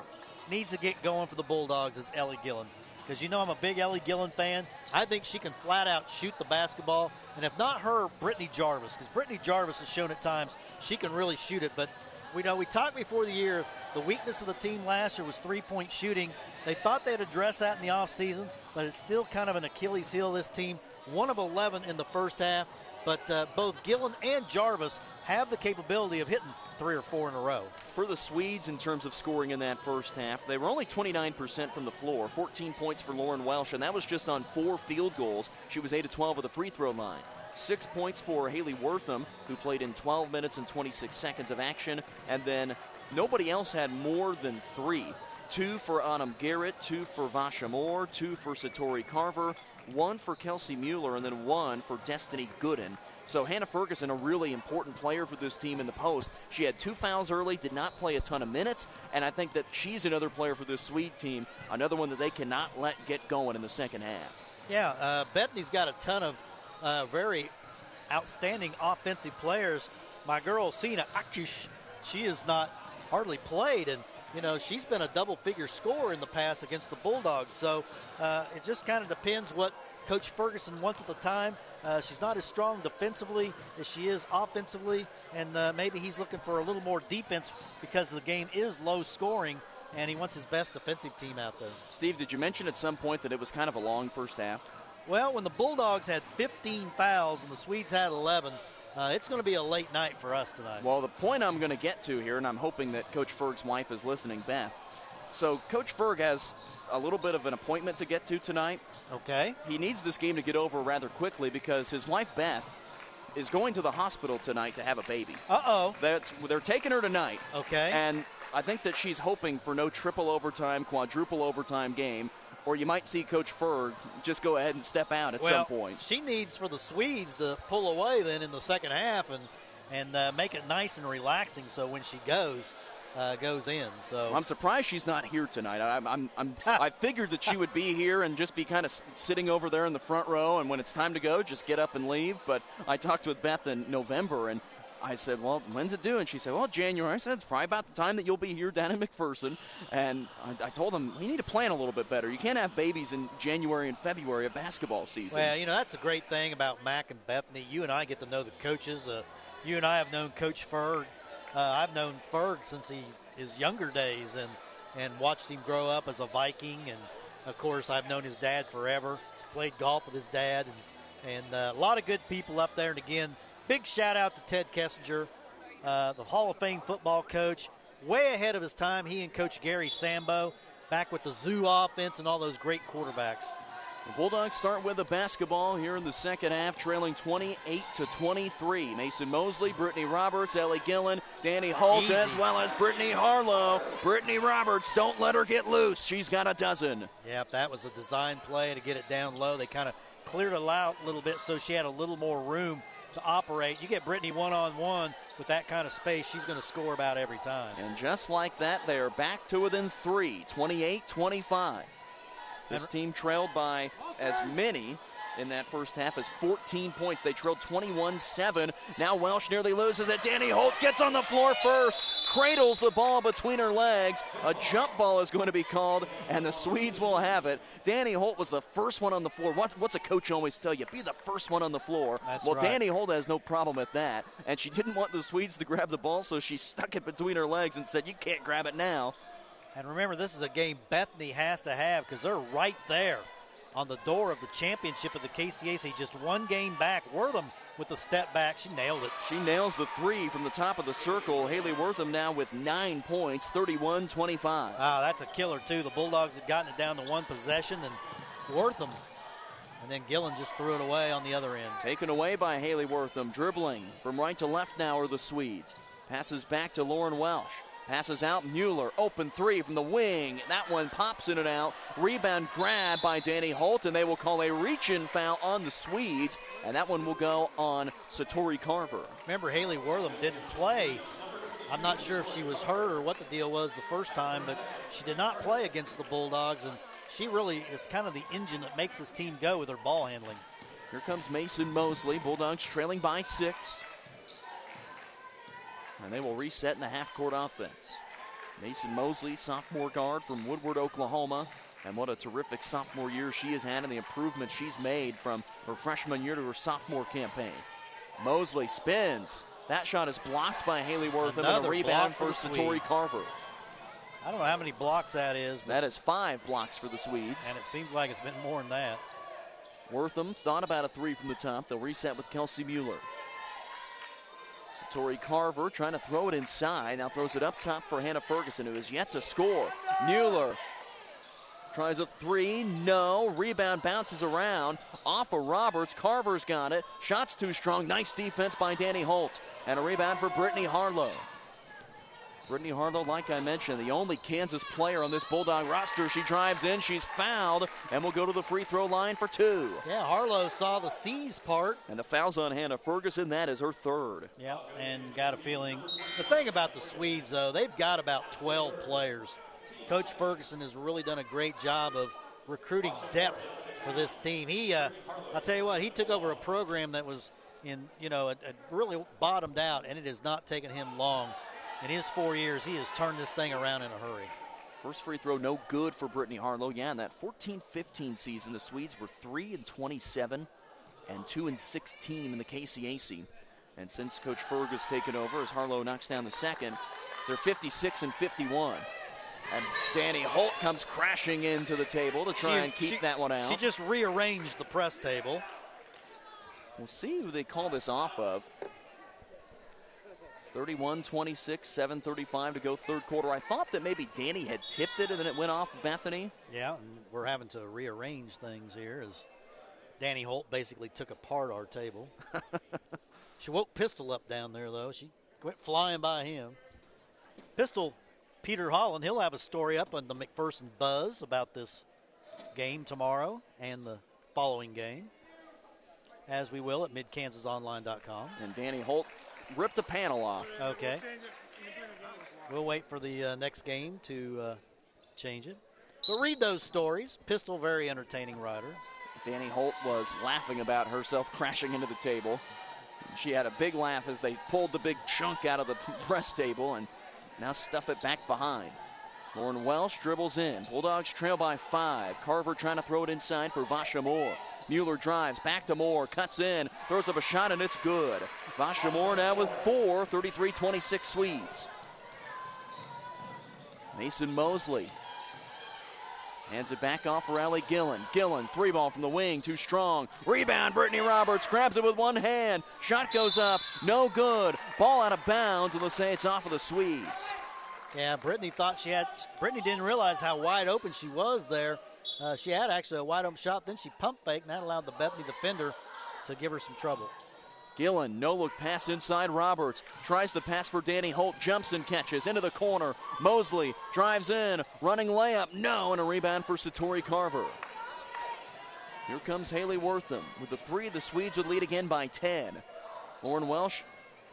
B: needs to get going for the Bulldogs is Ellie Gillen, because you know I'm a big Ellie Gillen fan. I think she can flat out shoot the basketball, and if not her, Brittany Jarvis, because Brittany Jarvis has shown at times she can really shoot it. But we talked before the year, the weakness of the team last year was three-point shooting. They thought they'd address that in the offseason, but it's still kind of an Achilles heel of this team. 1 of 11 in the first half, but both Gillen and Jarvis have the capability of hitting 3 or 4 in a row.
A: For the Swedes, in terms of scoring in that first half, they were only 29% from the floor, 14 points for Lauren Welsh, and that was just on 4 field goals. She was 8 of 12 at the free throw line. 6 points for Haley Wortham, who played in 12 minutes and 26 seconds of action, and then nobody else had more than 3. 2 for Autumn Garrett, 2 for Vasha Moore, 2 for Satori Carver, 1 for Kelsey Mueller, and then 1 for Destiny Gooden. So Hannah Ferguson, a really important player for this team in the post. She had 2 fouls early, did not play a ton of minutes, and I think that she's another player for this Swede team, another one that they cannot let get going in the second half.
B: Yeah, Bethany's got a ton of very outstanding offensive players. My girl, Sina Akish, she has not hardly played, and she's been a double-figure scorer in the past against the Bulldogs. So it just kind of depends what Coach Ferguson wants at the time. She's not as strong defensively as she is offensively, and maybe he's looking for a little more defense because the game is low scoring, and he wants his best defensive team out there.
A: Steve, did you mention at some point that it was kind of a long first half?
B: Well, when the Bulldogs had 15 fouls and the Swedes had 11, it's going to be a late night for us tonight.
A: Well, the point I'm going to get to here, and I'm hoping that Coach Ferg's wife is listening, Beth. So Coach Ferg has a little bit of an appointment to get to tonight.
B: Okay.
A: He needs this game to get over rather quickly because his wife, Beth, is going to the hospital tonight to have a baby.
B: Uh-oh.
A: They're taking her tonight.
B: Okay.
A: And I think that she's hoping for no triple overtime, quadruple overtime game, or you might see Coach Ferg just go ahead and step out at some point.
B: She needs for the Swedes to pull away then in the second half and make it nice and relaxing so when she goes in. So
A: I'm surprised she's not here tonight. I figured that she would be here and just be kind of sitting over there in the front row, and when it's time to go, just get up and leave. But I talked with Beth in November, and I said, well, when's it due? And she said, well, January. I said, it's probably about the time that you'll be here down in McPherson. And I told them, we need to plan a little bit better. You can't have babies in January and February of basketball season.
B: Well, that's the great thing about Mac and Bethany. You and I get to know the coaches. You and I have known Coach Ferg. I've known Ferg since his younger days and watched him grow up as a Viking. And, of course, I've known his dad forever, played golf with his dad, and a lot of good people up there. And, again, big shout-out to Ted Kessinger, the Hall of Fame football coach, way ahead of his time. He and Coach Gary Sambo back with the Zoo offense and all those great quarterbacks.
A: The Bulldogs start with the basketball here in the second half, trailing 28-23. Mason Mosley, Brittany Roberts, Ellie Gillen, Danny Holt, as well as Brittany Harlow. Brittany Roberts, don't let her get loose. She's got a dozen.
B: Yep, that was a design play to get it down low. They kind of cleared it out a little bit so she had a little more room to operate. You get Brittany one-on-one with that kind of space, she's going to score about every time.
A: And just like that, they are back to within 3, 28-25. This team trailed by as many in that first half as 14 points. They trailed 21-7. Now Welsh nearly loses it. Danny Holt gets on the floor first, cradles the ball between her legs. A jump ball is going to be called, and the Swedes will have it. Danny Holt was the first one on the floor. What's a coach always tell you? Be the first one on the floor.
B: That's
A: well,
B: right.
A: Danny Holt has no problem at that, and she didn't want the Swedes to grab the ball, so she stuck it between her legs and said, you can't grab it now.
B: And remember, this is a game Bethany has to have because they're right there on the door of the championship of the KCAC, just one game back. Wortham with the step back. She nailed it.
A: She nails the three from the top of the circle. Haley Wortham now with 9 points, 31-25.
B: Wow, that's a killer, too. The Bulldogs had gotten it down to one possession, and Wortham, and then Gillen just threw it away on the other end.
A: Taken away by Haley Wortham. Dribbling from right to left now are the Swedes. Passes back to Lauren Welsh. Passes out, Mueller, open three from the wing. That one pops in and out. Rebound grab by Danny Holt, and they will call a reach-in foul on the Swedes, and that one will go on Satori Carver.
B: Remember, Haley Wortham didn't play. I'm not sure if she was hurt or what the deal was the first time, but she did not play against the Bulldogs, and she really is kind of the engine that makes this team go with her ball handling.
A: Here comes Mason Mosley. Bulldogs trailing by 6. And they will reset in the half-court offense. Mason Mosley, sophomore guard from Woodward, Oklahoma. And what a terrific sophomore year she has had and the improvement she's made from her freshman year to her sophomore campaign. Mosley spins. That shot is blocked by Haley Wortham, and a rebound for Satori Carver.
B: I don't know how many blocks that is.
A: That is 5 blocks for the Swedes.
B: And it seems like it's been more than that.
A: Wortham thought about a three from the top. They'll reset with Kelsey Mueller. Satori Carver trying to throw it inside. Now throws it up top for Hannah Ferguson, who has yet to score. Mueller tries a three, no. Rebound bounces around. Off of Roberts. Carver's got it. Shot's too strong. Nice defense by Danny Holt. And a rebound for Brittany Harlow. Brittany Harlow, like I mentioned, the only Kansas player on this Bulldog roster. She drives in, she's fouled, and will go to the free throw line for two.
B: Yeah, Harlow saw the C's part.
A: And the foul's on Hannah Ferguson. That is her third.
B: Yeah, and got a feeling. The thing about the Swedes, though, they've got about 12 players. Coach Ferguson has really done a great job of recruiting depth for this team. I'll tell you what, he took over a program that was it really bottomed out, and it has not taken him long. In his 4 years, he has turned this thing around in a hurry.
A: First free throw, no good for Brittany Harlow. Yeah, in that 14-15 season, the Swedes were 3-27 and 2-16 in the KCAC. And since Coach Ferg has taken over, as Harlow knocks down the second, they're 56-51. And Danny Holt comes crashing into the table to try and keep that one out.
B: She just rearranged the press table.
A: We'll see who they call this off of. 31-26, 7:35 to go third quarter. I thought that maybe Danny had tipped it and then it went off Bethany.
B: Yeah, and we're having to rearrange things here as Danny Holt basically took apart our table. She woke Pistol up down there, though. She went flying by him. Pistol, Peter Holland, he'll have a story up on the McPherson Buzz about this game tomorrow and the following game, as we will at midkansasonline.com.
A: And Danny Holt ripped a panel off.
B: Okay. We'll wait for the next game to change it. But read those stories. Pistol, very entertaining writer.
A: Danny Holt was laughing about herself crashing into the table. She had a big laugh as they pulled the big chunk out of the press table and now stuff it back behind. Lauren Welsh dribbles in. Bulldogs trail by 5. Carver trying to throw it inside for Vasha Moore. Mueller drives back to Moore, cuts in, throws up a shot, and it's good. Vasha Moore now with 4, 33-26 Swedes. Mason Mosley hands it back off for Allie Gillen. Gillen, three ball from the wing, too strong. Rebound, Brittany Roberts grabs it with one hand. Shot goes up, no good. Ball out of bounds, and they'll say it's off of the Swedes.
B: Yeah, Brittany didn't realize how wide open she was there. She had actually a wide open shot, then she pump faked, and that allowed the Bethany defender to give her some trouble.
A: Gillen, no-look pass inside Roberts. Tries the pass for Danny Holt, jumps and catches into the corner. Mosley drives in, running layup, no, and a rebound for Satori Carver. Here comes Haley Wortham. With the three, the Swedes would lead again by 10. Lauren Welsh,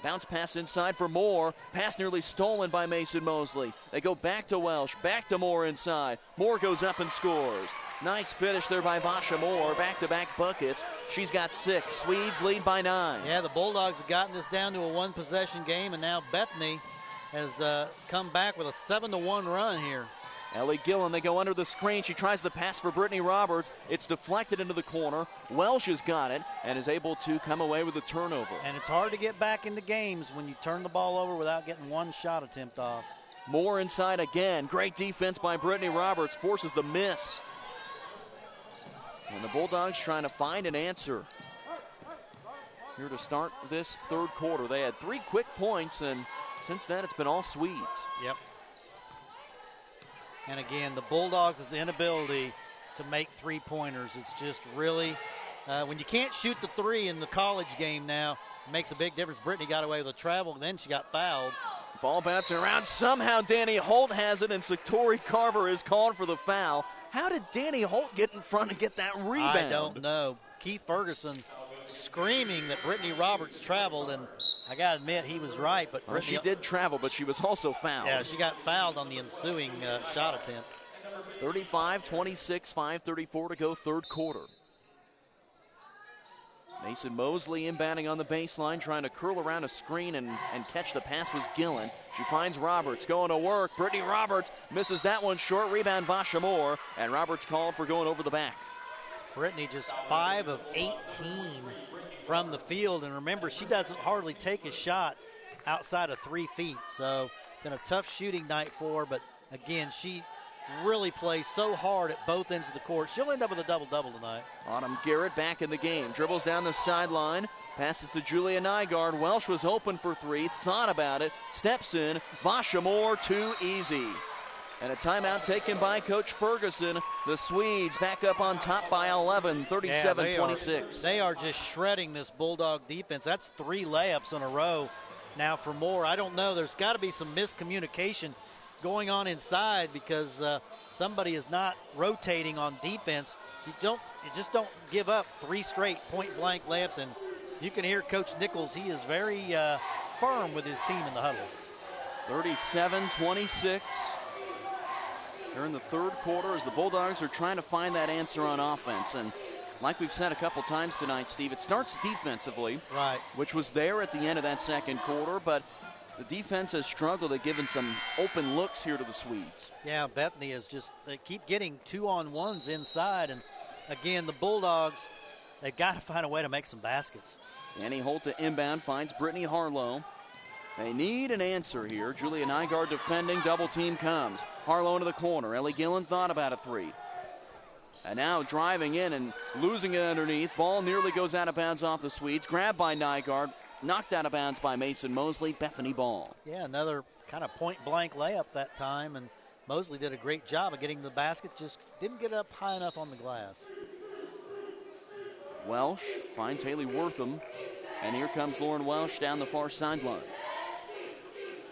A: bounce pass inside for Moore. Pass nearly stolen by Mason Mosley. They go back to Welsh, back to Moore inside. Moore goes up and scores. Nice finish there by Vasha Moore. Back-to-back buckets. She's got 6. Swedes lead by 9.
B: Yeah, the Bulldogs have gotten this down to a one-possession game, and now Bethany has come back with a 7-1 run here.
A: Ellie Gillen, they go under the screen. She tries the pass for Brittany Roberts. It's deflected into the corner. Welsh has got it and is able to come away with a turnover.
B: And it's hard to get back into games when you turn the ball over without getting one shot attempt off.
A: Moore inside again. Great defense by Brittany Roberts. Forces the miss. And the Bulldogs trying to find an answer here to start this third quarter. They had 3 quick points, and since then it's been all Swedes.
B: Yep. And again, the Bulldogs' inability to make three-pointers. It's just really, when you can't shoot the three in the college game now, it makes a big difference. Brittany got away with a travel, and then she got fouled.
A: Ball bouncing around. Somehow Danny Holt has it, and Satori Carver is called for the foul. How did Danny Holt get in front and get that rebound?
B: I don't know. Keith Ferguson screaming that Brittany Roberts traveled, and I got to admit, he was right. But
A: well, she did travel, but she was also fouled.
B: Yeah, she got fouled on the ensuing shot attempt.
A: 35-26, 5:34 to go third quarter. Mason Mosley inbounding on the baseline, trying to curl around a screen and catch the pass was Gillen. She finds Roberts going to work. Brittany Roberts misses that one short. Rebound Vasha Moore, and Roberts called for going over the back.
B: Brittany just 5 of 18 from the field, and remember, she doesn't hardly take a shot outside of 3 feet. So been a tough shooting night for her, but again, she really plays so hard at both ends of the court. She'll end up with a double-double tonight.
A: Autumn Garrett back in the game. Dribbles down the sideline. Passes to Julia Nygaard. Welsh was open for three, thought about it, steps in. Vasha Moore, too easy. And a timeout taken by Coach Ferguson. The Swedes back up on top by 11, 37-26.
B: They are just shredding this Bulldog defense. That's 3 layups in a row now for Moore. I don't know. There's got to be some miscommunication going on inside because somebody is not rotating on defense. You just don't give up 3 straight point-blank layups. And you can hear Coach Nichols. He is very firm with his team in the huddle.
A: 37-26. They're in the third quarter as the Bulldogs are trying to find that answer on offense. And like we've said a couple times tonight, Steve, it starts defensively,
B: right,
A: which was there at the end of that second quarter, but the defense has struggled at giving some open looks here to the Swedes.
B: Yeah, Bethany is just, they keep getting 2-on-1s inside. And again, the Bulldogs, they've got to find a way to make some baskets.
A: Danny Holt to inbound, finds Brittany Harlow. They need an answer here. Julia Nygaard defending, double team comes. Harlow into the corner. Ellie Gillen thought about a three. And now driving in and losing it underneath. Ball nearly goes out of bounds off the Swedes. Grabbed by Nygaard, knocked out of bounds by Mason Mosley. Bethany ball.
B: Yeah, another kind of point-blank layup that time, and Mosley did a great job of getting the basket, just didn't get up high enough on the glass.
A: Welsh finds Haley Wortham, and here comes Lauren Welsh down the far sideline.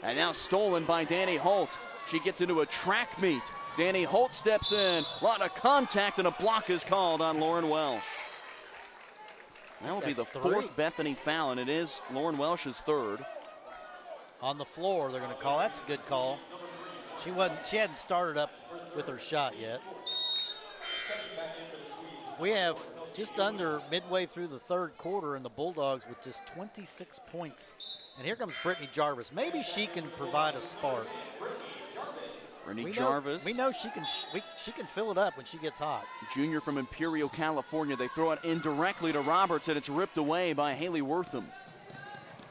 A: And now stolen by Danny Holt. She gets into a track meet. Danny Holt steps in. A lot of contact, and a block is called on Lauren Welsh. That will be the 4th Bethany foul, and it is Lauren Welsh's 3rd.
B: On the floor, they're going to call. That's a good call. She hadn't started up with her shot yet. We have just under midway through the third quarter, and the Bulldogs with just 26 points. And here comes Brittany Jarvis. Maybe she can provide a spark.
A: Brittany Jarvis.
B: We know she can fill it up when she gets hot.
A: Junior from Imperial, California. They throw it in directly to Roberts, and it's ripped away by Haley Wortham.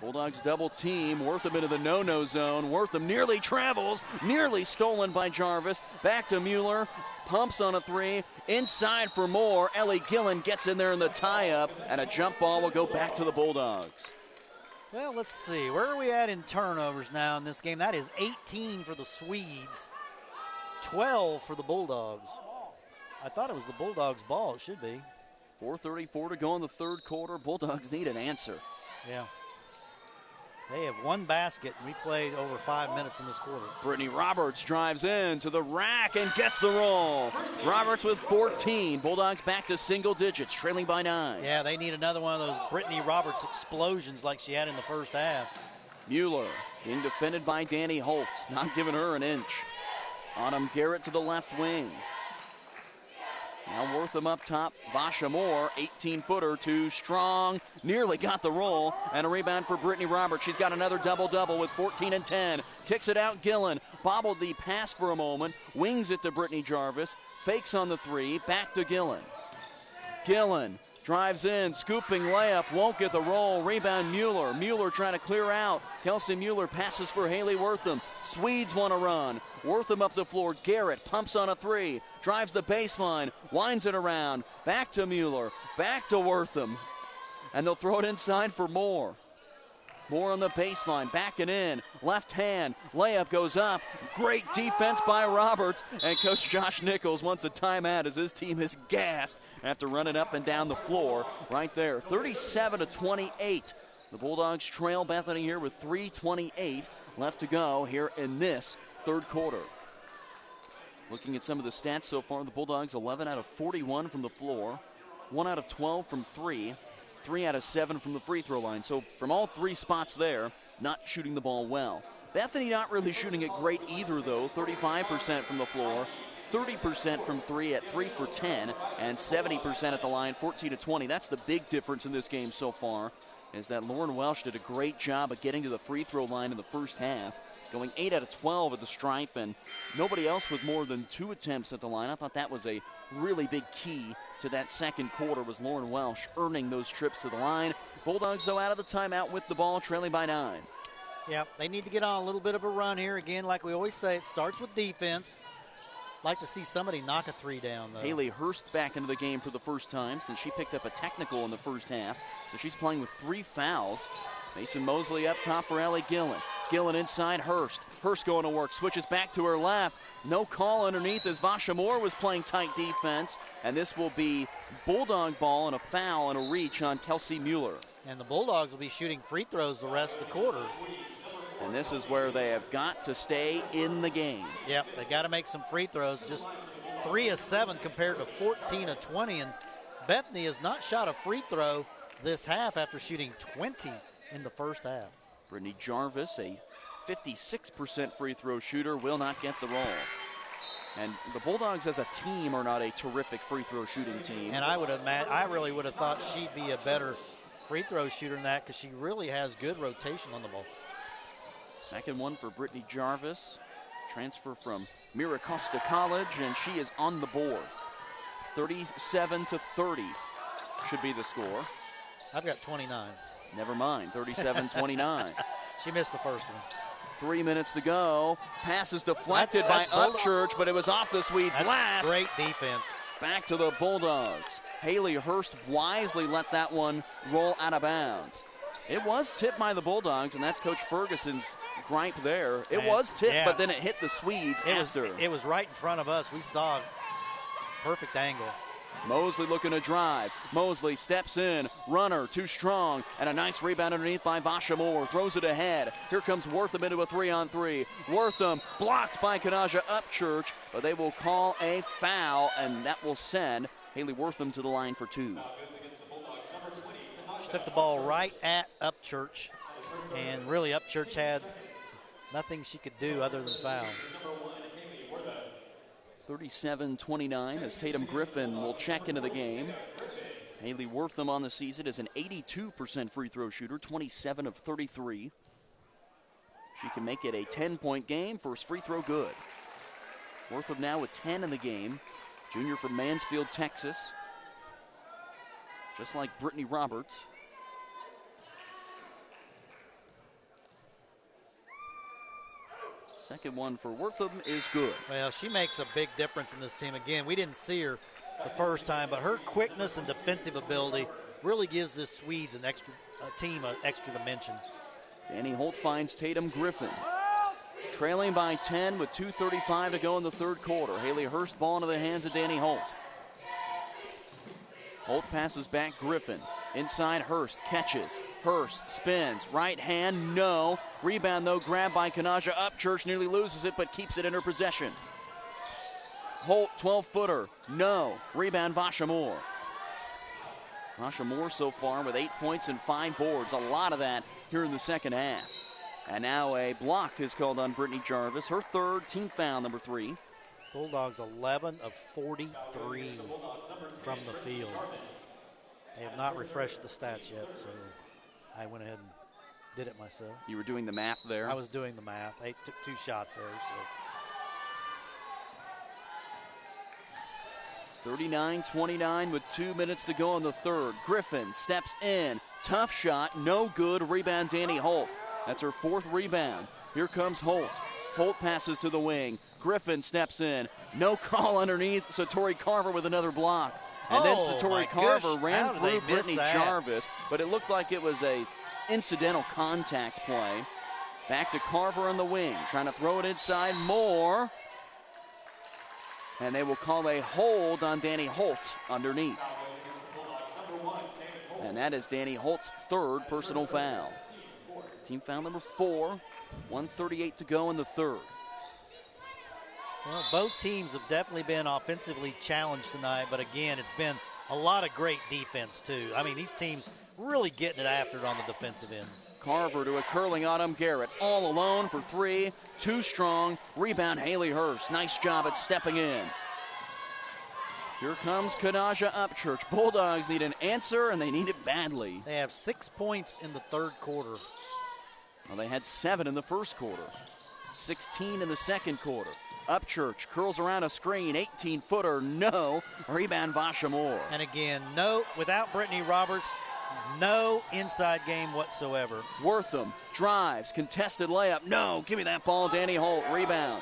A: Bulldogs double team. Wortham into the no-no zone. Wortham nearly travels. Nearly stolen by Jarvis. Back to Mueller. Pumps on a three. Inside for more. Ellie Gillen gets in there in the tie-up, and a jump ball will go back to the Bulldogs.
B: Well, let's see. Where are we at in turnovers now in this game? That is 18 for the Swedes, 12 for the Bulldogs. I thought it was the Bulldogs' ball. It should be.
A: 4:34 to go in the third quarter. Bulldogs need an answer.
B: Yeah. They have 1 basket, and we played over 5 minutes in this quarter.
A: Brittany Roberts drives in to the rack and gets the roll. Roberts with 14. Bulldogs back to single digits, trailing by 9.
B: Yeah, they need another one of those Brittany Roberts explosions like she had in the first half.
A: Mueller being defended by Danny Holt, not giving her an inch. Autumn Garrett to the left wing. Now Wortham up top. Vasha Moore, 18-footer, too strong. Nearly got the roll. And a rebound for Brittany Roberts. She's got another double-double with 14 and 10. Kicks it out, Gillen. Bobbled the pass for a moment. Wings it to Brittany Jarvis. Fakes on the three. Back to Gillen. Gillen drives in. Scooping layup. Won't get the roll. Rebound Mueller. Mueller trying to clear out. Kelsey Mueller passes for Haley Wortham. Swedes want to run. Wortham up the floor. Garrett pumps on a three. Drives the baseline. Winds it around. Back to Mueller. Back to Wortham. And they'll throw it inside for Moore. Moore on the baseline. Backing in. Left hand. Layup goes up. Great defense by Roberts. And Coach Josh Nichols wants a timeout as his team is gassed after running up and down the floor right there. 37-28. The Bulldogs trail Bethany here with 3:28 left to go here in this third quarter. Looking at some of the stats so far, the Bulldogs 11 out of 41 from the floor, 1 out of 12 from 3, 3 out of 7 from the free throw line. So from all 3 spots there, not shooting the ball well. Bethany not really shooting it great either, though. 35% from the floor, 30% from 3 at 3 for 10, and 70% at the line, 14-20. That's the big difference in this game so far, is that Lauren Welsh did a great job of getting to the free throw line in the first half, going 8 out of 12 at the stripe, and nobody else with more than 2 attempts at the line. I thought that was a really big key to that second quarter, was Lauren Welsh earning those trips to the line. Bulldogs, though, out of the timeout with the ball, trailing by 9.
B: Yeah, they need to get on a little bit of a run here. Again, like we always say, it starts with defense. like to see somebody knock a three down, though.
A: Haley Hurst back into the game for the first time since she picked up a technical in the first half. So she's playing with 3 fouls. Mason Mosley up top for Ellie Gillen. Gillen inside Hurst. Hurst going to work, switches back to her left. No call underneath as Vasha Moore was playing tight defense. And this will be Bulldog ball and a foul and a reach on Kelsey Mueller.
B: And the Bulldogs will be shooting free throws the rest of the quarter.
A: And this is where they have got to stay in the game.
B: Yep, they got to make some free throws. Just 3 of 7 compared to 14 of 20. And Bethany has not shot a free throw this half after shooting 20 in the first half.
A: Brittany Jarvis, a 56% free throw shooter, will not get the roll. And the Bulldogs as a team are not a terrific free throw shooting team.
B: And I really would have thought she'd be a better free throw shooter than that because she really has good rotation on the ball.
A: Second one for Brittany Jarvis. Transfer from McPhersonCollege, and she is on the board. 37-30 should be the score.
B: I've got 29.
A: Never mind, 37-29.
B: She missed the first one.
A: 3 minutes to go. Pass is deflected by Upchurch, but it was off the Swedes' last.
B: Great defense.
A: Back to the Bulldogs. Haley Hurst wisely let that one roll out of bounds. It was tipped by the Bulldogs, and that's Coach Ferguson's gripe there. It was tipped, but then it hit the Swedes after.
B: It was right in front of us. We saw a perfect angle.
A: Mosley looking to drive. Mosley steps in. Runner, too strong. And a nice rebound underneath by Vasha Moore. Throws it ahead. Here comes Wortham into a 3-on-3. Wortham blocked by Kanaja Upchurch, but they will call a foul, and that will send Haley Wortham to the line for 2.
B: She took the ball right at Upchurch, and really Upchurch had nothing she could do other than foul.
A: 37-29 as Tatum Griffin will check into the game. Haley Wortham on the season is an 82% free throw shooter, 27 of 33. She can make it a 10-point game. First free throw good. Wortham now with 10 in the game. Junior from Mansfield, Texas. Just like Brittany Roberts. Second one for Wortham is good.
B: Well, she makes a big difference in this team. Again, we didn't see her the first time, but her quickness and defensive ability really gives this Swedes an extra dimension.
A: Danny Holt finds Tatum Griffin. Trailing by 10 with 2:35 to go in the third quarter. Haley Hurst ball into the hands of Danny Holt. Holt passes back Griffin. Inside Hurst, catches. Hurst spins, right hand, no. Rebound though, grabbed by Kanaja Upchurch, nearly loses it, but keeps it in her possession. Holt, 12-footer, no. Rebound, Vasha Moore. Vasha Moore so far with 8 points and 5 boards. A lot of that here in the second half. And now a block is called on Brittany Jarvis. Her third, team foul, number 3.
B: Bulldogs 11 of 43 from the field. They have not refreshed the stats yet, so I went ahead and did it myself.
A: You were doing the math there?
B: I was doing the math. They took 2 shots there. So
A: 39-29 with 2 minutes to go in the third. Griffin steps in. Tough shot, no good. Rebound, Danny Holt. That's her 4th rebound. Here comes Holt. Holt passes to the wing. Griffin steps in. No call underneath. Satori Carver with another block. And then Satori Carver ran through Brittany Jarvis, but it looked like it was a incidental contact play. Back to Carver on the wing, trying to throw it inside more. And they will call a hold on Danny Holt underneath. And that is Danny Holt's 3rd personal foul. Team foul number 4, 1:38 to go in the third.
B: Well, both teams have definitely been offensively challenged tonight, but again, it's been a lot of great defense too. I mean, these teams really getting it after it on the defensive end.
A: Carver to a curling Autumn Garrett, all alone for 3, too strong. Rebound, Haley Hurst. Nice job at stepping in. Here comes Kanaja Upchurch. Bulldogs need an answer, and they need it badly.
B: They have 6 points in the third quarter.
A: Well, they had 7 in the first quarter, 16 in the second quarter. Upchurch curls around a screen, 18-footer, no. Rebound, Vasha Moore.
B: And again, no, without Brittany Roberts, no inside game whatsoever.
A: Wortham drives, contested layup, no. Give me that ball, Danny Holt. Rebound.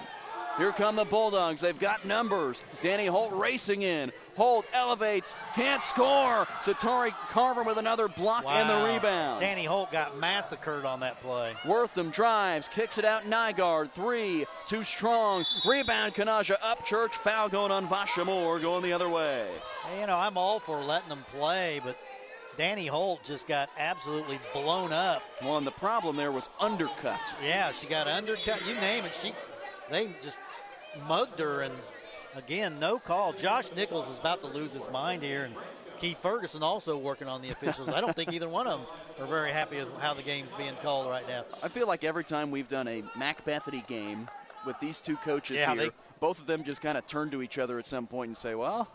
A: Here come the Bulldogs. They've got numbers. Danny Holt racing in. Holt elevates, can't score. Satori Carver with another block and the rebound.
B: Danny Holt got massacred on that play.
A: Wortham drives, kicks it out. Nygaard, three, too strong. Rebound, Kanaja Upchurch. Foul going on Vasha Moore, going the other way.
B: Hey, I'm all for letting them play, but Danny Holt just got absolutely blown up.
A: Well, and the problem there was undercut.
B: Yeah, she got undercut. You name it. They just mugged her, and again, no call. Josh Nichols is about to lose his mind here, and Keith Ferguson also working on the officials. I don't think either one of them are very happy with how the game's being called right now.
A: I feel like every time we've done a Mac Bethany game with these two coaches here, both of them just kind of turn to each other at some point and say, well,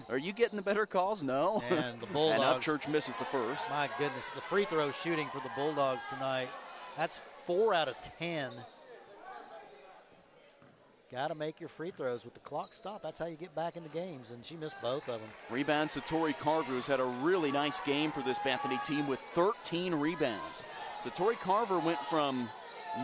A: are you getting the better calls? No.
B: And the Bulldogs.
A: And Upchurch misses the first.
B: My goodness, the free throw shooting for the Bulldogs tonight, that's 4 out of 10. Got to make your free throws with the clock stopped. That's how you get back into games, and she missed both of them.
A: Rebound, Satori Carver, who's had a really nice game for this Bethany team with 13 rebounds. Satori Carver went from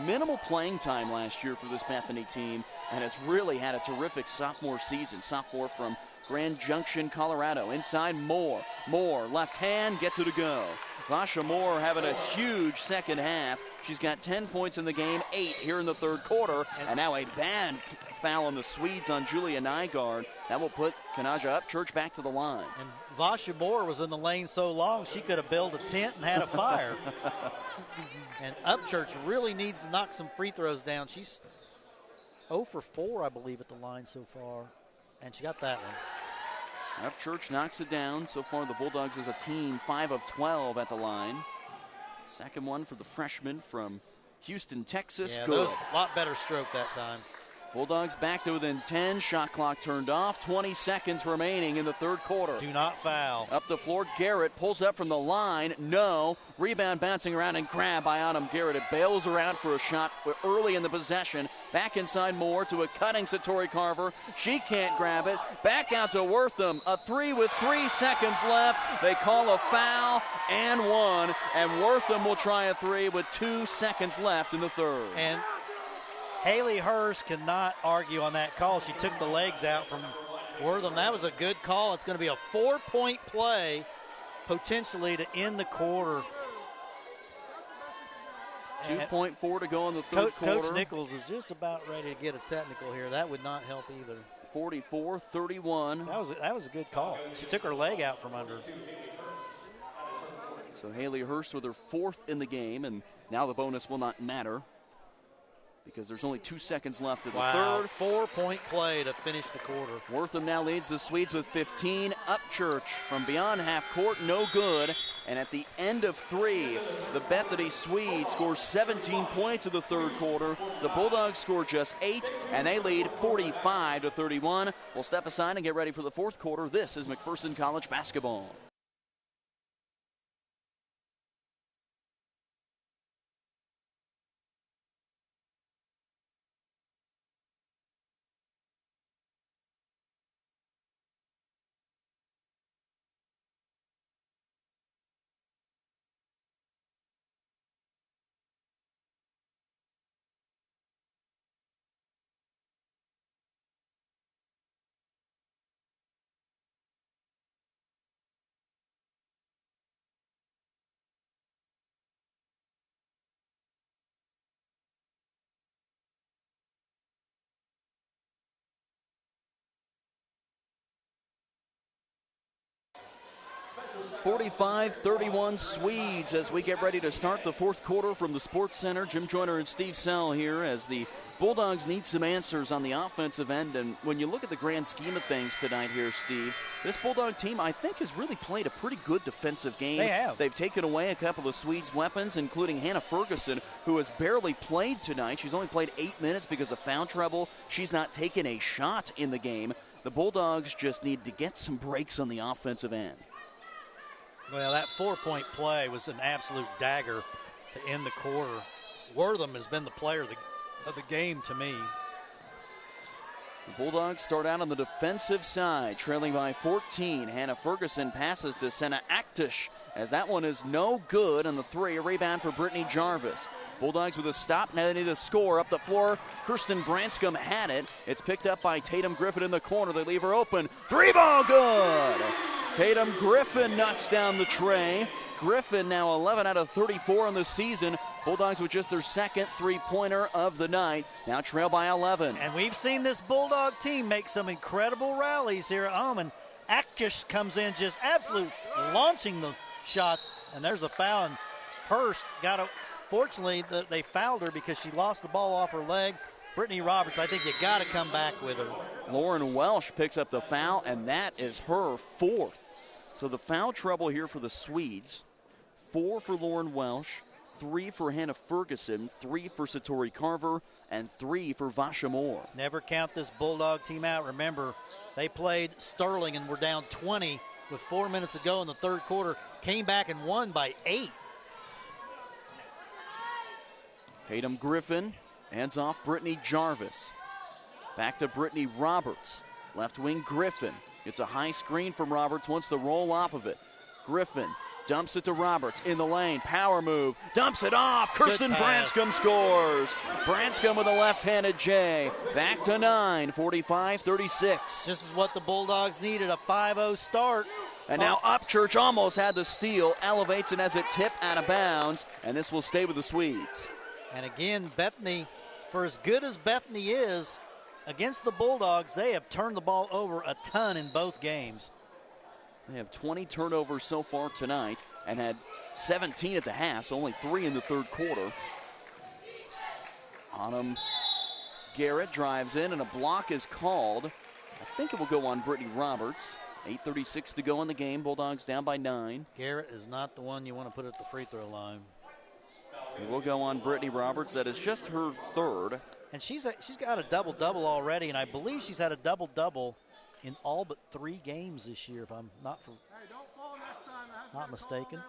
A: minimal playing time last year for this Bethany team and has really had a terrific sophomore season. Sophomore from Grand Junction, Colorado. Inside Moore. Moore, left hand, gets it to go. Vasha Moore having a huge second half. She's got 10 points in the game, 8 here in the third quarter, and now a bad foul on the Swedes on Julia Nygaard. That will put Kanaja Upchurch back to the line.
B: And Vasha Moore was in the lane so long she could have built a tent and had a fire. And Upchurch really needs to knock some free throws down. She's 0 for 4, I believe, at the line so far, and she got that one.
A: Upchurch knocks it down. So far, the Bulldogs as a team, 5 of 12 at the line. Second one for the freshman from Houston, Texas.
B: Yeah,
A: good.
B: A lot better stroke that time.
A: Bulldogs back to within 10. Shot clock turned off. 20 seconds remaining in the third quarter.
B: Do not foul.
A: Up the floor, Garrett pulls up from the line. No. Rebound bouncing around and grabbed by Autumn Garrett. It bails her out for a shot early in the possession. Back inside Moore to a cutting Satori Carver. She can't grab it. Back out to Wortham. A three with 3 seconds left. They call a foul and one. And Wortham will try a three with 2 seconds left in the third.
B: And Haley Hurst cannot argue on that call. She took the legs out from Wortham. That was a good call. It's going to be a 4-point play potentially to end the quarter.
A: 2.4 to go in the third quarter.
B: Coach Nichols is just about ready to get a technical here. That would not help either.
A: 44-31.
B: That was a good call. She took her leg out from under.
A: So Haley Hurst with her 4th in the game, and now the bonus will not matter because there's only 2 seconds left of the third.
B: 4-point play to finish the quarter.
A: Wortham now leads the Swedes with 15. Upchurch from beyond half court, no good. And at the end of 3, the Bethany Swedes score 17 points in the third quarter. The Bulldogs score just 8, and they lead 45-31. We'll step aside and get ready for the fourth quarter. This is McPherson College basketball. (45-31) Swedes as we get ready to start the fourth quarter from the Sports Center. Jim Joyner and Steve Sell here as the Bulldogs need some answers on the offensive end. And when you look at the grand scheme of things tonight here, Steve, this Bulldog team, I think, has really played a pretty good defensive game.
B: They have.
A: They've taken away a couple of Swedes' weapons, including Hannah Ferguson, who has barely played tonight. She's only played 8 minutes because of foul trouble. She's not taken a shot in the game. The Bulldogs just need to get some breaks on the offensive end.
B: Well, that 4-point play was an absolute dagger to end the quarter. Wortham has been the player of the game to me.
A: The Bulldogs start out on the defensive side, trailing by 14. Hannah Ferguson passes to Senna Aktish as that one is no good on the 3. A rebound for Brittany Jarvis. Bulldogs with a stop. Now they need a score up the floor. Kirsten Branscombe had it. It's picked up by Tatum Griffin in the corner. They leave her open. 3-ball good. Tatum Griffin knocks down the tray. Griffin now 11 out of 34 in the season. Bulldogs with just their second three-pointer of the night. Now trail by 11.
B: And we've seen this Bulldog team make some incredible rallies here at home. And Aktish comes in just absolutely launching the shots. And there's a foul. And Hurst got a. Fortunately, they fouled her because she lost the ball off her leg. Brittany Roberts, I think you got to come back with her.
A: Lauren Welsh picks up the foul, and that is her fourth. So the foul trouble here for the Swedes. 4 for Lauren Welsh, 3 for Hannah Ferguson, 3 for Satori Carver, and 3 for Vasha Moore.
B: Never count this Bulldog team out. Remember, they played Sterling and were down 20 with 4 minutes to go in the third quarter. Came back and won by 8.
A: Tatum Griffin hands off Brittany Jarvis. Back to Brittany Roberts. Left wing Griffin. It's a high screen from Roberts, wants to roll off of it. Griffin dumps it to Roberts in the lane. Power move. Dumps it off. Kirsten Branscombe scores. Branscombe with a left-handed J. Back to 9, 45-36.
B: This is what the Bulldogs needed, a 5-0 start.
A: And now Upchurch almost had the steal. Elevates it as it tipped out of bounds. And this will stay with the Swedes.
B: And again, Bethany, for as good as Bethany is, against the Bulldogs, they have turned the ball over a ton in both games.
A: They have 20 turnovers so far tonight and had 17 at the half, so only 3 in the third quarter. Autumn Garrett drives in, and a block is called. I think it will go on Brittany Roberts. 8:36 to go in the game. Bulldogs down by 9.
B: Garrett is not the one you want to put at the free throw line.
A: It will go on Brittany Roberts. That is just her third.
B: And she's got a double-double already, and I believe she's had a double-double in all but 3 games this year, if I'm not mistaken.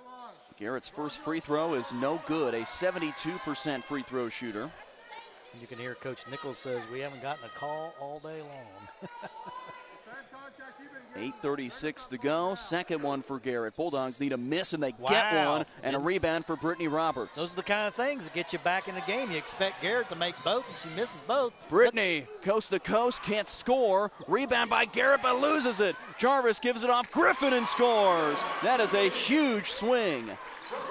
A: Garrett's first free throw is no good, a 72% free throw shooter.
B: And you can hear Coach Nichols says, we haven't gotten a call all day long.
A: 8:36 to go. Second one for Garrett. Bulldogs need a miss, and they get one, and a rebound for Brittany Roberts.
B: Those are the kind of things that get you back in the game. You expect Garrett to make both, and she misses both.
A: Brittany, coast to coast, can't score. Rebound by Garrett, but loses it. Jarvis gives it off Griffin and scores. That is a huge swing.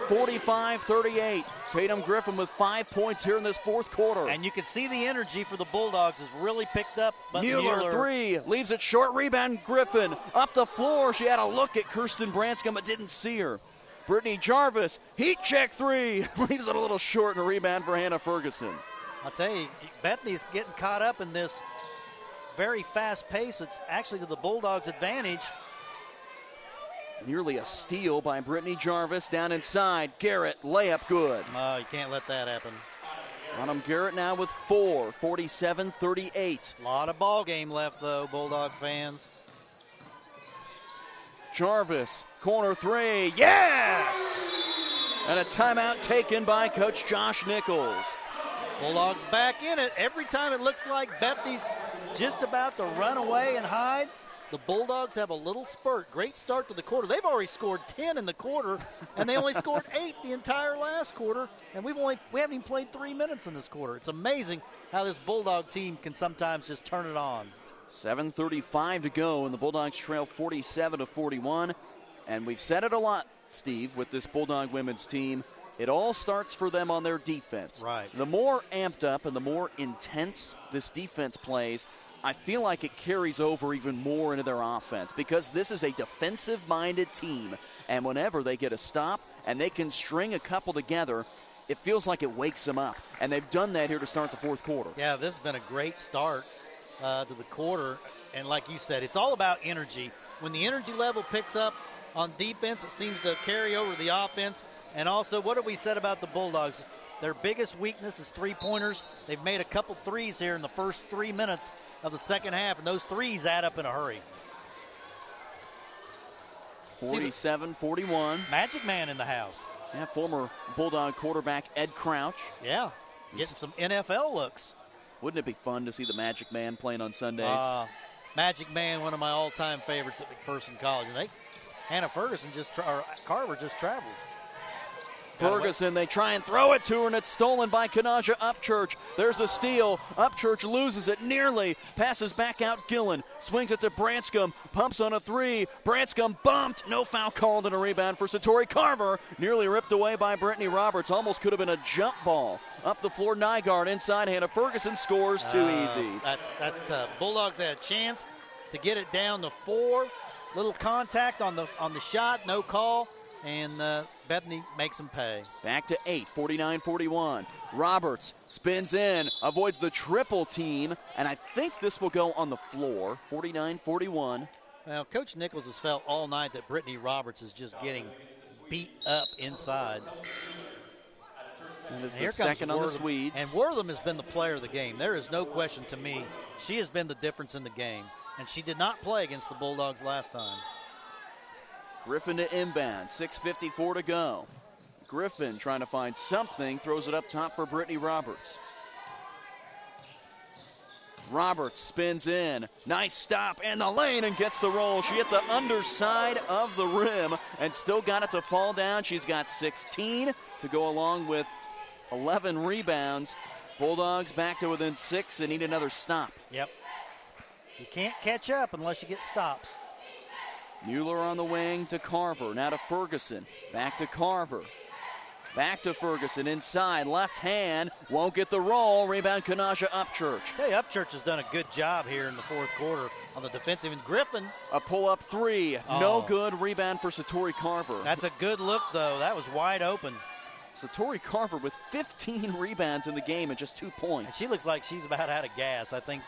A: 45-38. Tatum Griffin with 5 points here in this fourth quarter.
B: And you can see the energy for the Bulldogs has really picked up. But
A: Mueller 3, leaves it short. Rebound Griffin up the floor. She had a look at Kirsten Branscombe but didn't see her. Brittany Jarvis, heat check 3, leaves it a little short, and a rebound for Hannah Ferguson.
B: I'll tell you, Bethany's getting caught up in this very fast pace. It's actually to the Bulldogs' advantage.
A: Nearly a steal by Brittany Jarvis down inside. Garrett, layup good.
B: Oh, you can't let that happen.
A: Autumn Garrett now with 4, 47-38.
B: A lot of ball game left, though, Bulldog fans.
A: Jarvis, corner 3, yes! And a timeout taken by Coach Josh Nichols.
B: Bulldogs back in it. Every time it looks like Bethany's just about to run away and hide, the Bulldogs have a little spurt. Great start to the quarter. They've already scored 10 in the quarter, and they only scored 8 the entire last quarter, and we haven't even played 3 minutes in this quarter. It's amazing how this Bulldog team can sometimes just turn it on.
A: 7:35 to go, and the Bulldogs trail 47-41. And we've said it a lot, Steve, with this Bulldog women's team. It all starts for them on their defense.
B: Right.
A: The more amped up and the more intense this defense plays, I feel like it carries over even more into their offense because this is a defensive-minded team, and whenever they get a stop and they can string a couple together, it feels like it wakes them up, and they've done that here to start the fourth quarter.
B: Yeah, this has been a great start to the quarter, and like you said, it's all about energy. When the energy level picks up on defense, it seems to carry over the offense, and also what have we said about the Bulldogs? Their biggest weakness is three-pointers. They've made a couple threes here in the first 3 minutes of the second half, and those threes add up in a hurry.
A: 47-41.
B: Magic Man in the house.
A: Yeah, former Bulldog quarterback Ed Crouch.
B: Yeah, getting some NFL looks.
A: Wouldn't it be fun to see the Magic Man playing on Sundays?
B: Magic Man, one of my all-time favorites at McPhersonCollege. And Hannah Ferguson Carver just traveled.
A: Ferguson, they try and throw it to her, and it's stolen by Kanaja Upchurch. There's a steal. Upchurch loses it nearly. Passes back out Gillen. Swings it to Branscombe. Pumps on a three. Branscombe bumped. No foul called, and a rebound for Satori Carver. Nearly ripped away by Brittany Roberts. Almost could have been a jump ball. Up the floor, Nygaard inside. Hannah Ferguson scores. Too easy.
B: That's tough. Bulldogs had a chance to get it down to 4. Little contact on the shot. No call. And Bethany makes them pay. Back
A: to 8, 49-41. Roberts spins in, avoids the triple team, and I think this will go on the floor, 49-41.
B: Well, Coach Nichols has felt all night that Brittany Roberts is just getting beat up inside.
A: And it's the second on the Swedes.
B: And Wortham has been the player of the game. There is no question to me. She has been the difference in the game. And she did not play against the Bulldogs last time.
A: Griffin to inbound, 6:54 to go. Griffin trying to find something, throws it up top for Brittany Roberts. Roberts spins in, nice stop in the lane and gets the roll. She hit the underside of the rim and still got it to fall down. She's got 16 to go along with 11 rebounds. Bulldogs back to within 6 and need another stop.
B: Yep. You can't catch up unless you get stops.
A: Mueller on the wing to Carver. Now to Ferguson. Back to Carver. Back to Ferguson. Inside. Left hand. Won't get the roll. Rebound Kanaja Upchurch.
B: Hey, Upchurch has done a good job here in the fourth quarter on the defensive. And Griffin.
A: A pull-up three. No good. Rebound for Satori Carver.
B: That's a good look, though. That was wide open.
A: Satori Carver with 15 rebounds in the game and just 2 points.
B: And she looks like she's about out of gas. I think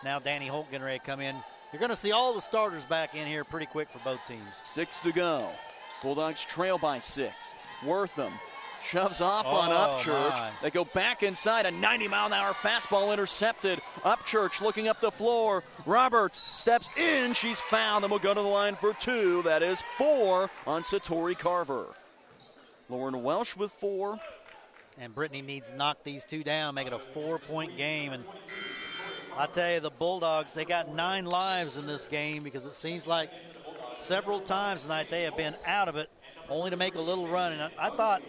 B: now Danny Holt getting ready to come in. You're going to see all the starters back in here pretty quick for both teams.
A: 6 to go. Bulldogs trail by 6. Wortham shoves off on Upchurch.
B: My.
A: They go back inside. A 90-mile-an-hour fastball intercepted. Upchurch looking up the floor. Roberts steps in. She's fouled and will go to the line for 2. That is 4 on Satori Carver. Lauren Welsh with 4.
B: And Brittany needs to knock these 2 down, make it a 4-point game. And I tell you, the Bulldogs, they got 9 lives in this game because it seems like several times tonight they have been out of it only to make a little run. And I thought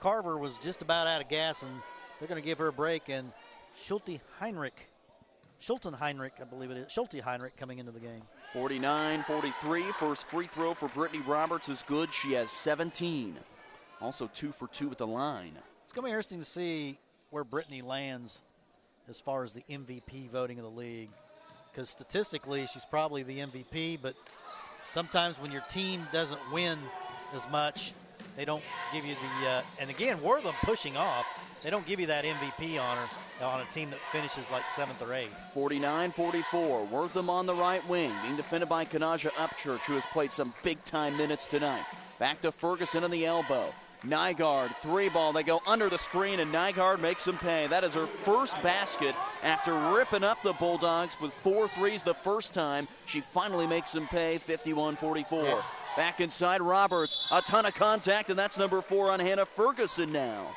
B: Carver was just about out of gas, and they're going to give her a break. And Schulten Heinrich, I believe it is, Schulte Heinrich coming into the game.
A: 49-43. First free throw for Brittany Roberts is good. She has 17. Also 2 for 2 at the line.
B: It's going to be interesting to see where Brittany lands as far as the MVP voting of the league, because statistically she's probably the MVP, but sometimes when your team doesn't win as much, they don't give you the and again, Wortham pushing off, they don't give you that MVP honor on a team that finishes like 7th or 8th.
A: 49-44. Wortham on the right wing, being defended by Kanaja Upchurch, who has played some big-time minutes tonight. Back to Ferguson on the elbow. Nygaard, 3-ball. They go under the screen, and Nygaard makes them pay. That is her first basket after ripping up the Bulldogs with 4 threes the first time. She finally makes them pay, 51-44. Yeah. Back inside, Roberts. A ton of contact, and that's number 4 on Hannah Ferguson now.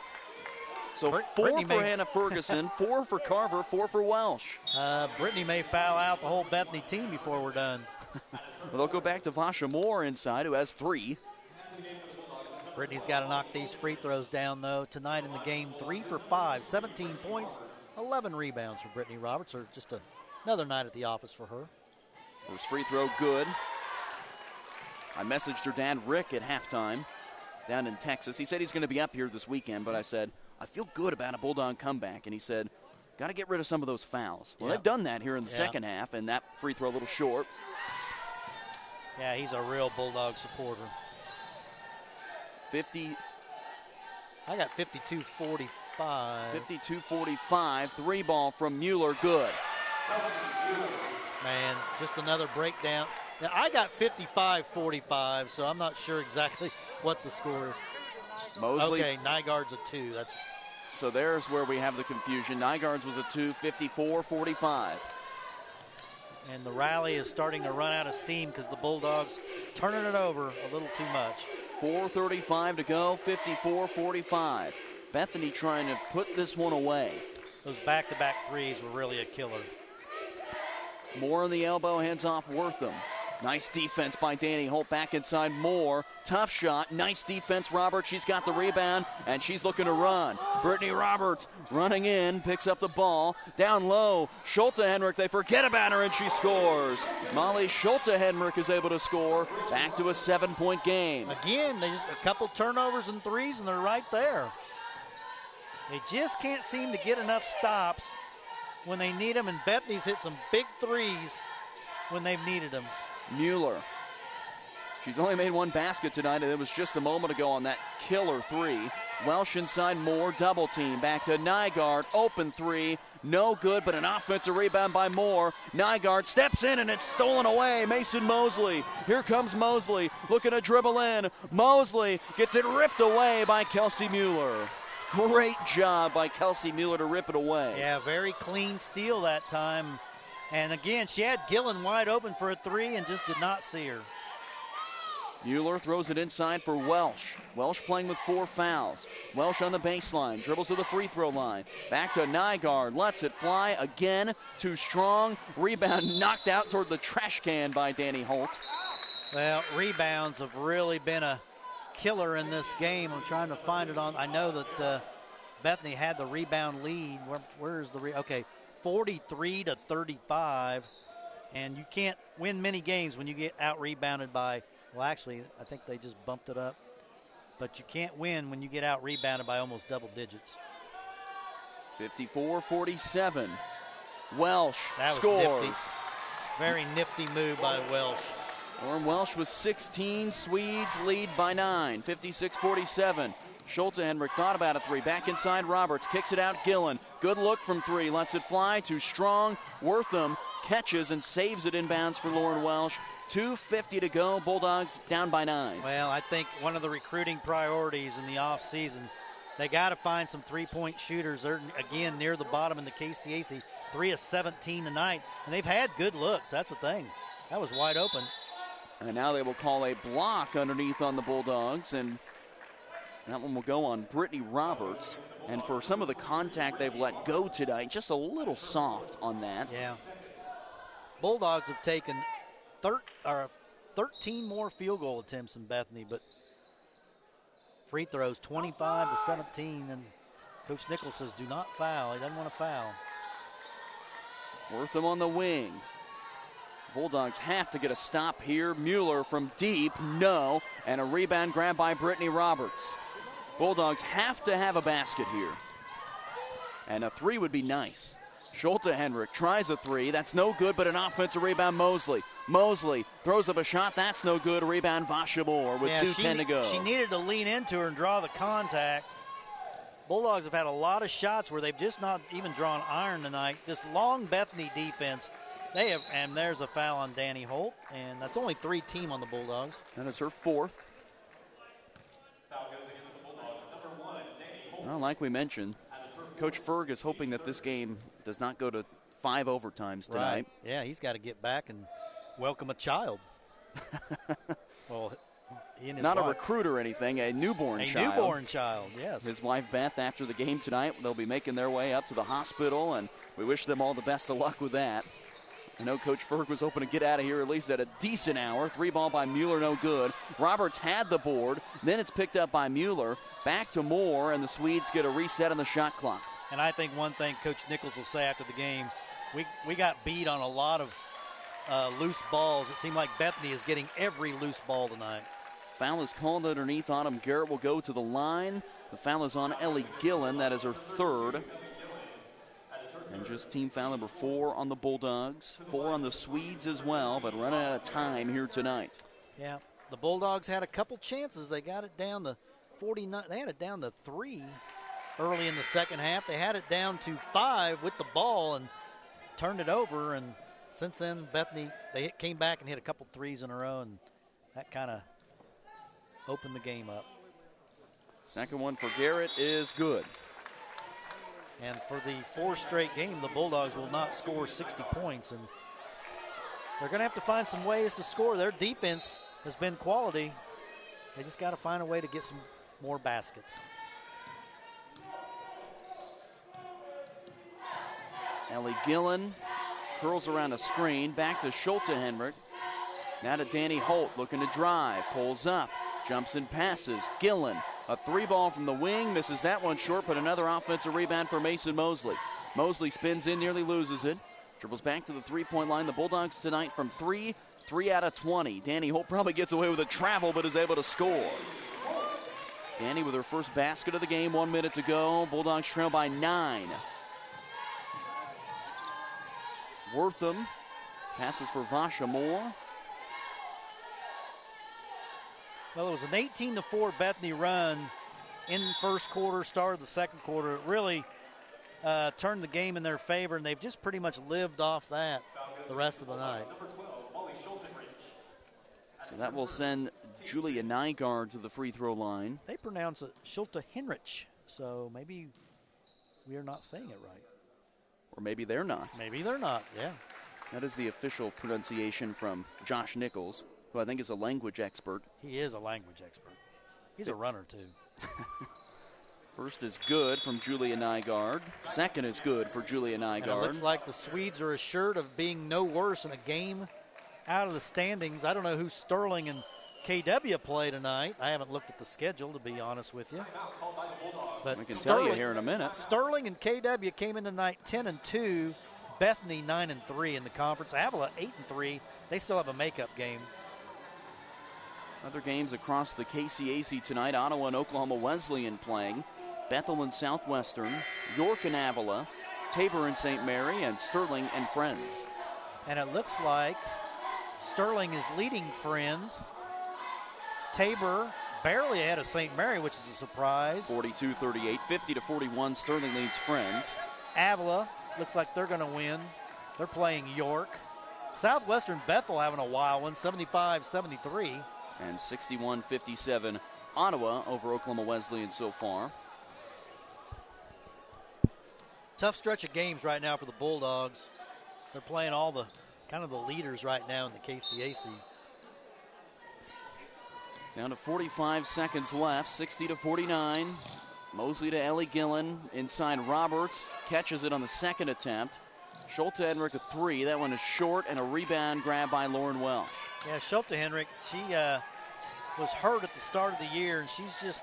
A: So 4 for Hannah Ferguson, 4 for Carver, 4 for Welsh.
B: Brittany may foul out the whole Bethany team before we're done.
A: Well, they'll go back to Vasha Moore inside, who has 3.
B: Brittany's got to knock these free throws down, though. Tonight in the game, 3 for 5, 17 points, 11 rebounds for Brittany Roberts, or just another night at the office for her.
A: First free throw good. I messaged her dad, Rick, at halftime down in Texas. He said he's going to be up here this weekend, but I said, I feel good about a Bulldog comeback. And he said, got to get rid of some of those fouls. Well, they've done that here in the second half, and that free throw a little short.
B: Yeah, he's a real Bulldog supporter.
A: 50.
B: I got 52-45.
A: 52-45. 3-ball from Mueller. Good.
B: Man, just another breakdown. Now, I got 55-45, so I'm not sure exactly what the score is.
A: Mosley.
B: Okay, Nygaard's a 2.
A: So there's where we have the confusion. Nygaard's was a 2, 54-45.
B: And the rally is starting to run out of steam because the Bulldogs turning it over a little too much.
A: 4:35 to go, 54-45. Bethany trying to put this one away.
B: Those back-to-back threes were really a killer.
A: Moore on the elbow, hands off Wortham. Nice defense by Danny Holt. Back inside Moore. Tough shot. Nice defense, Roberts. She's got the rebound, and she's looking to run. Brittany Roberts running in, picks up the ball. Down low, Schulte-Henrich. They forget about her, and she scores. Molly Schulte-Henrich is able to score. Back to a 7-point game.
B: Again, they just a couple turnovers and threes, and they're right there. They just can't seem to get enough stops when they need them, and Bethany's hit some big threes when they've needed them.
A: Mueller. She's only made one basket tonight, and it was just a moment ago on that killer three. Welsh inside Moore, double team. Back to Nygaard, open three. No good, but an offensive rebound by Moore. Nygaard steps in, and it's stolen away. Mason Mosley. Here comes Mosley, looking to dribble in. Mosley gets it ripped away by Kelsey Mueller. Great job by Kelsey Mueller to rip it away.
B: Yeah, very clean steal that time. And again, she had Gillen wide open for a three and just did not see her.
A: Mueller throws it inside for Welsh. Welsh playing with 4 fouls. Welsh on the baseline, dribbles to the free throw line. Back to Nygaard, lets it fly again. Too strong. Rebound knocked out toward the trash can by Danny Holt.
B: Well, rebounds have really been a killer in this game. I'm trying to find it on. I know that Bethany had the rebound lead. Where is the okay? 43 to 35, and you can't win many games when you get out rebounded by. Well, actually, I think they just bumped it up, but you can't win when you get out rebounded by almost double digits.
A: 54-47. Welsh
B: that was
A: scores.
B: Nifty. Very nifty move by Welsh.
A: Lauren Welsh with 16. Swedes lead by 9. 56-47. Schulte-Henrich thought about a three. Back inside Roberts. Kicks it out Gillen. Good look from three. Lets it fly. Too strong. Wortham catches and saves it inbounds for Lauren Welsh. 2:50 to go. Bulldogs down by 9.
B: Well, I think one of the recruiting priorities in the offseason, they got to find some three-point shooters. They're, again, near the bottom in the KCAC. 3 of 17 tonight. And they've had good looks. That's the thing. That was wide open.
A: And now they will call a block underneath on the Bulldogs, and that one will go on Brittany Roberts. And for some of the contact they've let go tonight, just a little soft on that.
B: Yeah. Bulldogs have taken 13 more field goal attempts than Bethany, but free throws 25 to 17, and Coach Nichols says do not foul. He doesn't want to foul.
A: Wortham on the wing. Bulldogs have to get a stop here. Mueller from deep, no. And a rebound grab by Brittany Roberts. Bulldogs have to have a basket here. And a three would be nice. Schulte-Henrich tries a three. That's no good, but an offensive rebound, Mosley. Mosley throws up a shot. That's no good. Rebound, Vasha Moore with 2:10 to go.
B: She needed to lean into her and draw the contact. Bulldogs have had a lot of shots where they've just not even drawn iron tonight. This long Bethany defense, they have, and there's a foul on Danny Holt, and that's only 3 team on the Bulldogs.
A: That is her 4th.
C: Foul goes against the Bulldogs. Number 1, Danny Holt.
A: Well, like we mentioned, Coach Ferg is hoping that this game does not go to 5 overtimes tonight.
B: Right. Yeah, he's got to get back and welcome a child. Well, he and his
A: not
B: wife.
A: a recruit or anything, a newborn child.
B: A newborn child, yes.
A: His wife Beth, after the game tonight, they'll be making their way up to the hospital, and we wish them all the best of luck with that. I know Coach Ferg was hoping to get out of here at least at a decent hour. 3 ball by Mueller, no good. Roberts had the board. Then it's picked up by Mueller. Back to Moore, and the Swedes get a reset on the shot clock.
B: And I think one thing Coach Nichols will say after the game, we got beat on a lot of loose balls. It seemed like Bethany is getting every loose ball tonight.
A: Foul is called underneath on him. Garrett will go to the line. The foul is on Ellie Gillen. That is her 3rd. And just team foul number 4 on the Bulldogs. 4 on the Swedes as well, but running out of time here tonight.
B: Yeah, the Bulldogs had a couple chances. They got it down to 49. They had it down to 3 early in the second half. They had it down to 5 with the ball and turned it over. And since then, Bethany, they came back and hit a couple threes in a row, and that kind of opened the game up.
A: Second one for Garrett is good.
B: And for the 4th straight game, the Bulldogs will not score 60 points. And they're going to have to find some ways to score. Their defense has been quality. They just got to find a way to get some more baskets.
A: Ellie Gillen curls around a screen. Back to Schulte-Henrich. Now to Danny Holt, looking to drive, pulls up, jumps and passes. Gillen, a 3-ball from the wing, misses that one short, but another offensive rebound for Mason Mosley. Mosley spins in, nearly loses it. Dribbles back to the three-point line. The Bulldogs tonight from 3 out of 20. Danny Holt probably gets away with a travel, but is able to score. Danny with her first basket of the game, 1 minute to go. Bulldogs trail by 9. Wortham passes for Vasha Moore.
B: Well, it was an 18-4 Bethany run in the first quarter, start of the second quarter. It really turned the game in their favor, and they've just pretty much lived off that the rest of the night.
A: So that will send Julia Nygaard to the free throw line.
B: They pronounce it Schulte Henrich, so maybe we are not saying it right.
A: Or maybe they're not.
B: Maybe they're not, yeah.
A: That is the official pronunciation from Josh Nichols, who I think is a language expert.
B: He is a language expert. He's a runner, too.
A: First is good from Julia Nygaard. Second is good for Julia Nygaard.
B: And it looks like the Swedes are assured of being no worse in a game out of the standings. I don't know who Sterling and KW play tonight. I haven't looked at the schedule, to be honest with you. But
A: I can tell you here in a minute.
B: Sterling and KW came in tonight 10-2. Bethany 9-3 in the conference. Avila 8-3. They still have a makeup game.
A: Other games across the KCAC tonight. Ottawa and Oklahoma Wesleyan playing. Bethel and Southwestern. York and Avila. Tabor and St. Mary. And Sterling and Friends.
B: And it looks like Sterling is leading Friends. Tabor barely ahead of St. Mary, which is a surprise.
A: 42-38, 50-41. Sterling leads Friends.
B: Avila looks like they're going to win. They're playing York. Southwestern Bethel having a wild one, 75-73.
A: And 61-57, Ottawa over Oklahoma Wesleyan so far.
B: Tough stretch of games right now for the Bulldogs. They're playing all the kind of the leaders right now in the KCAC.
A: Down to 45 seconds left, 60-49. Mosley to Ellie Gillen, inside Roberts, catches it on the second attempt. Schulte Henrich a 3, that one is short, and a rebound grab by Lauren Welsh.
B: Yeah, Schulte Henrich, she was hurt at the start of the year, and she's just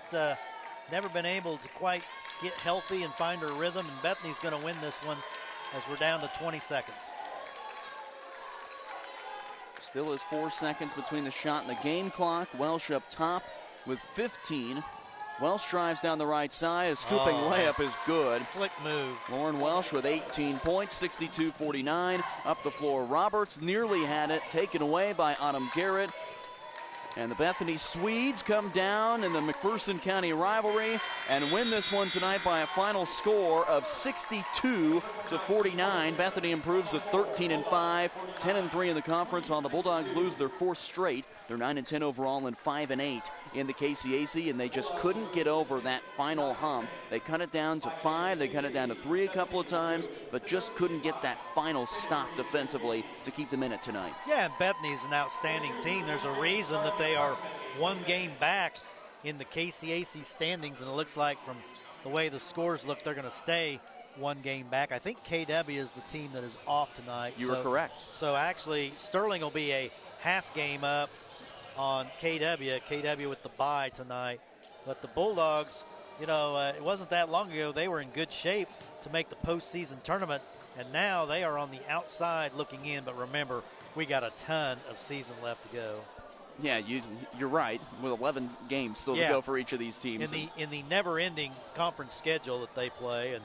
B: never been able to quite get healthy and find her rhythm, and Bethany's going to win this one as we're down to 20 seconds.
A: Still is 4 seconds between the shot and the game clock. Welsh up top with 15. Welsh drives down the right side. A scooping layup is good.
B: Slick move.
A: Lauren Welsh with 18 points, 62-49. Up the floor, Roberts nearly had it. Taken away by Autumn Garrett. And the Bethany Swedes come down in the McPherson County rivalry and win this one tonight by a final score of 62-49. Bethany improves to 13-5, 10-3 in the conference, while the Bulldogs lose their 4th straight. They're 9-10 overall and 5-8 in the KCAC, and they just couldn't get over that final hump. They cut it down to 5, they cut it down to 3 a couple of times, but just couldn't get that final stop defensively to keep them in it tonight.
B: Yeah, and Bethany's an outstanding team. There's a reason that they are 1 game back in the KCAC standings, and it looks like from the way the scores look, they're going to stay 1 game back. I think KW is the team that is off tonight.
A: You are correct.
B: So actually, Sterling will be a half game up on KW with the bye tonight. But the Bulldogs, you know, it wasn't that long ago they were in good shape to make the postseason tournament, and now they are on the outside looking in. But remember, we got a ton of season left to go.
A: Yeah, you're right. With 11 games still to go for each of these teams.
B: In the never-ending conference schedule that they play, and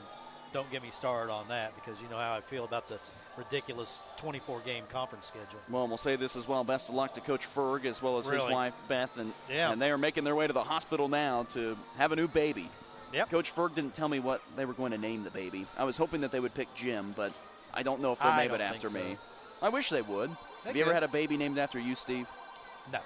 B: don't get me started on that because you know how I feel about the ridiculous 24-game conference schedule.
A: Well, and we'll say this as well. Best of luck to Coach Ferg as well as his wife, Beth. And they are making their way to the hospital now to have a new baby.
B: Yep.
A: Coach Ferg didn't tell me what they were going to name the baby. I was hoping that they would pick Jim, but I don't know if they'll name it after me. I wish they would. Have you ever had a baby named after you, Steve?
B: No.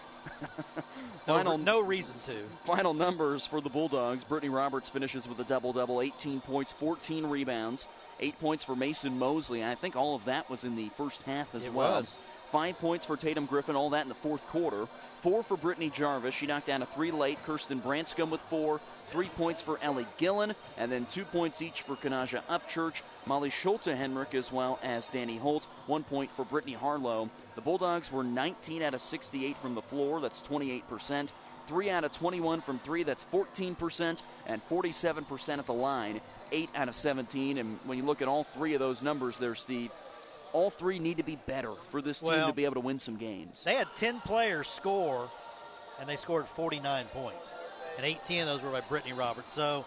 B: No reason to.
A: Final numbers for the Bulldogs. Brittany Roberts finishes with a double-double, 18 points, 14 rebounds, 8 points for Mason Mosley. I think all of that was in the first half as well.
D: 5 points for Tatum Griffin, all that in the fourth quarter. 4 for Brittany Jarvis. She knocked down a 3 late. Kirsten Branscombe with 4. 3 points for Ellie Gillen, and then 2 points each for Kanaja Upchurch, Molly Schulte-Henrich, as well as Danny Holt. 1 point for Brittany Harlow. The Bulldogs were 19 out of 68 from the floor. That's 28%. 3 out of 21 from 3. That's 14%, and 47% at the line. 8 out of 17, and when you look at all 3 of those numbers there, Steve, all 3 need to be better for this team to be able to win some games.
B: They had 10 players score, and they scored 49 points. And 18 of those were by Brittany Roberts. So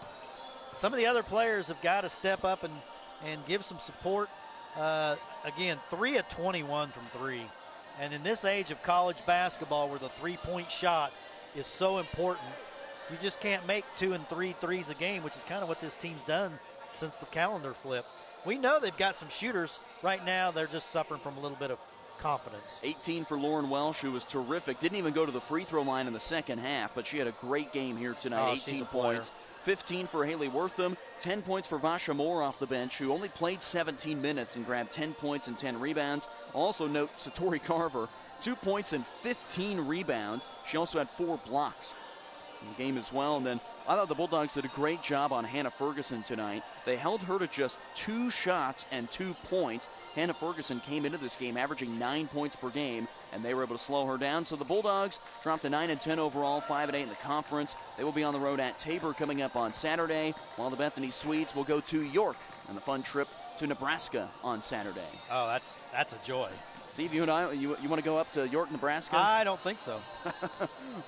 B: some of the other players have got to step up and give some support. Again, 3 of 21 from 3. And in this age of college basketball where the three-point shot is so important, you just can't make 2 and 3 threes a game, which is kind of what this team's done since the calendar flipped. We know they've got some shooters. Right now, they're just suffering from a little bit of confidence.
D: 18 for Lauren Welsh, who was terrific. Didn't even go to the free throw line in the second half, but she had a great game here tonight. 18 points. 15 for Haley Wortham. 10 points for Vasha Moore off the bench, who only played 17 minutes and grabbed 10 points and 10 rebounds. Also note Satori Carver, 2 points and 15 rebounds. She also had 4 blocks in the game as well. And then I thought the Bulldogs did a great job on Hannah Ferguson tonight. They held her to just 2 shots and 2 points. Hannah Ferguson came into this game averaging 9 points per game, and they were able to slow her down. So the Bulldogs dropped to 9-10 overall, 5-8 in the conference. They will be on the road at Tabor coming up on Saturday, while the Bethany Swedes will go to York on the fun trip to Nebraska on Saturday.
B: Oh, that's a joy.
D: Steve, you and I, you want to go up to York, Nebraska?
B: I don't think so.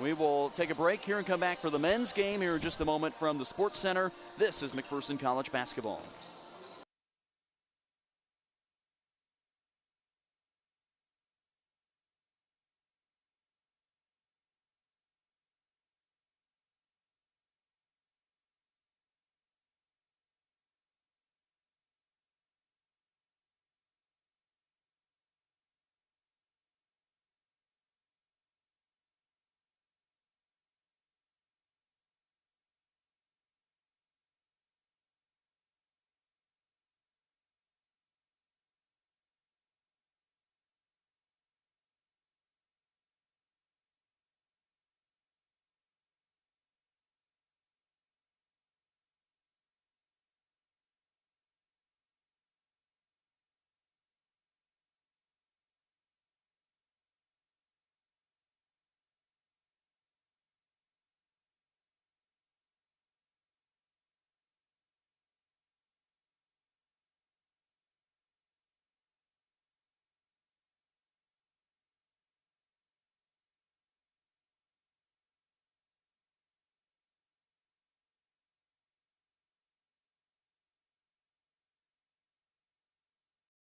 D: We will take a break here and come back for the men's game here in just a moment from the Sports Center. This is McPherson College basketball.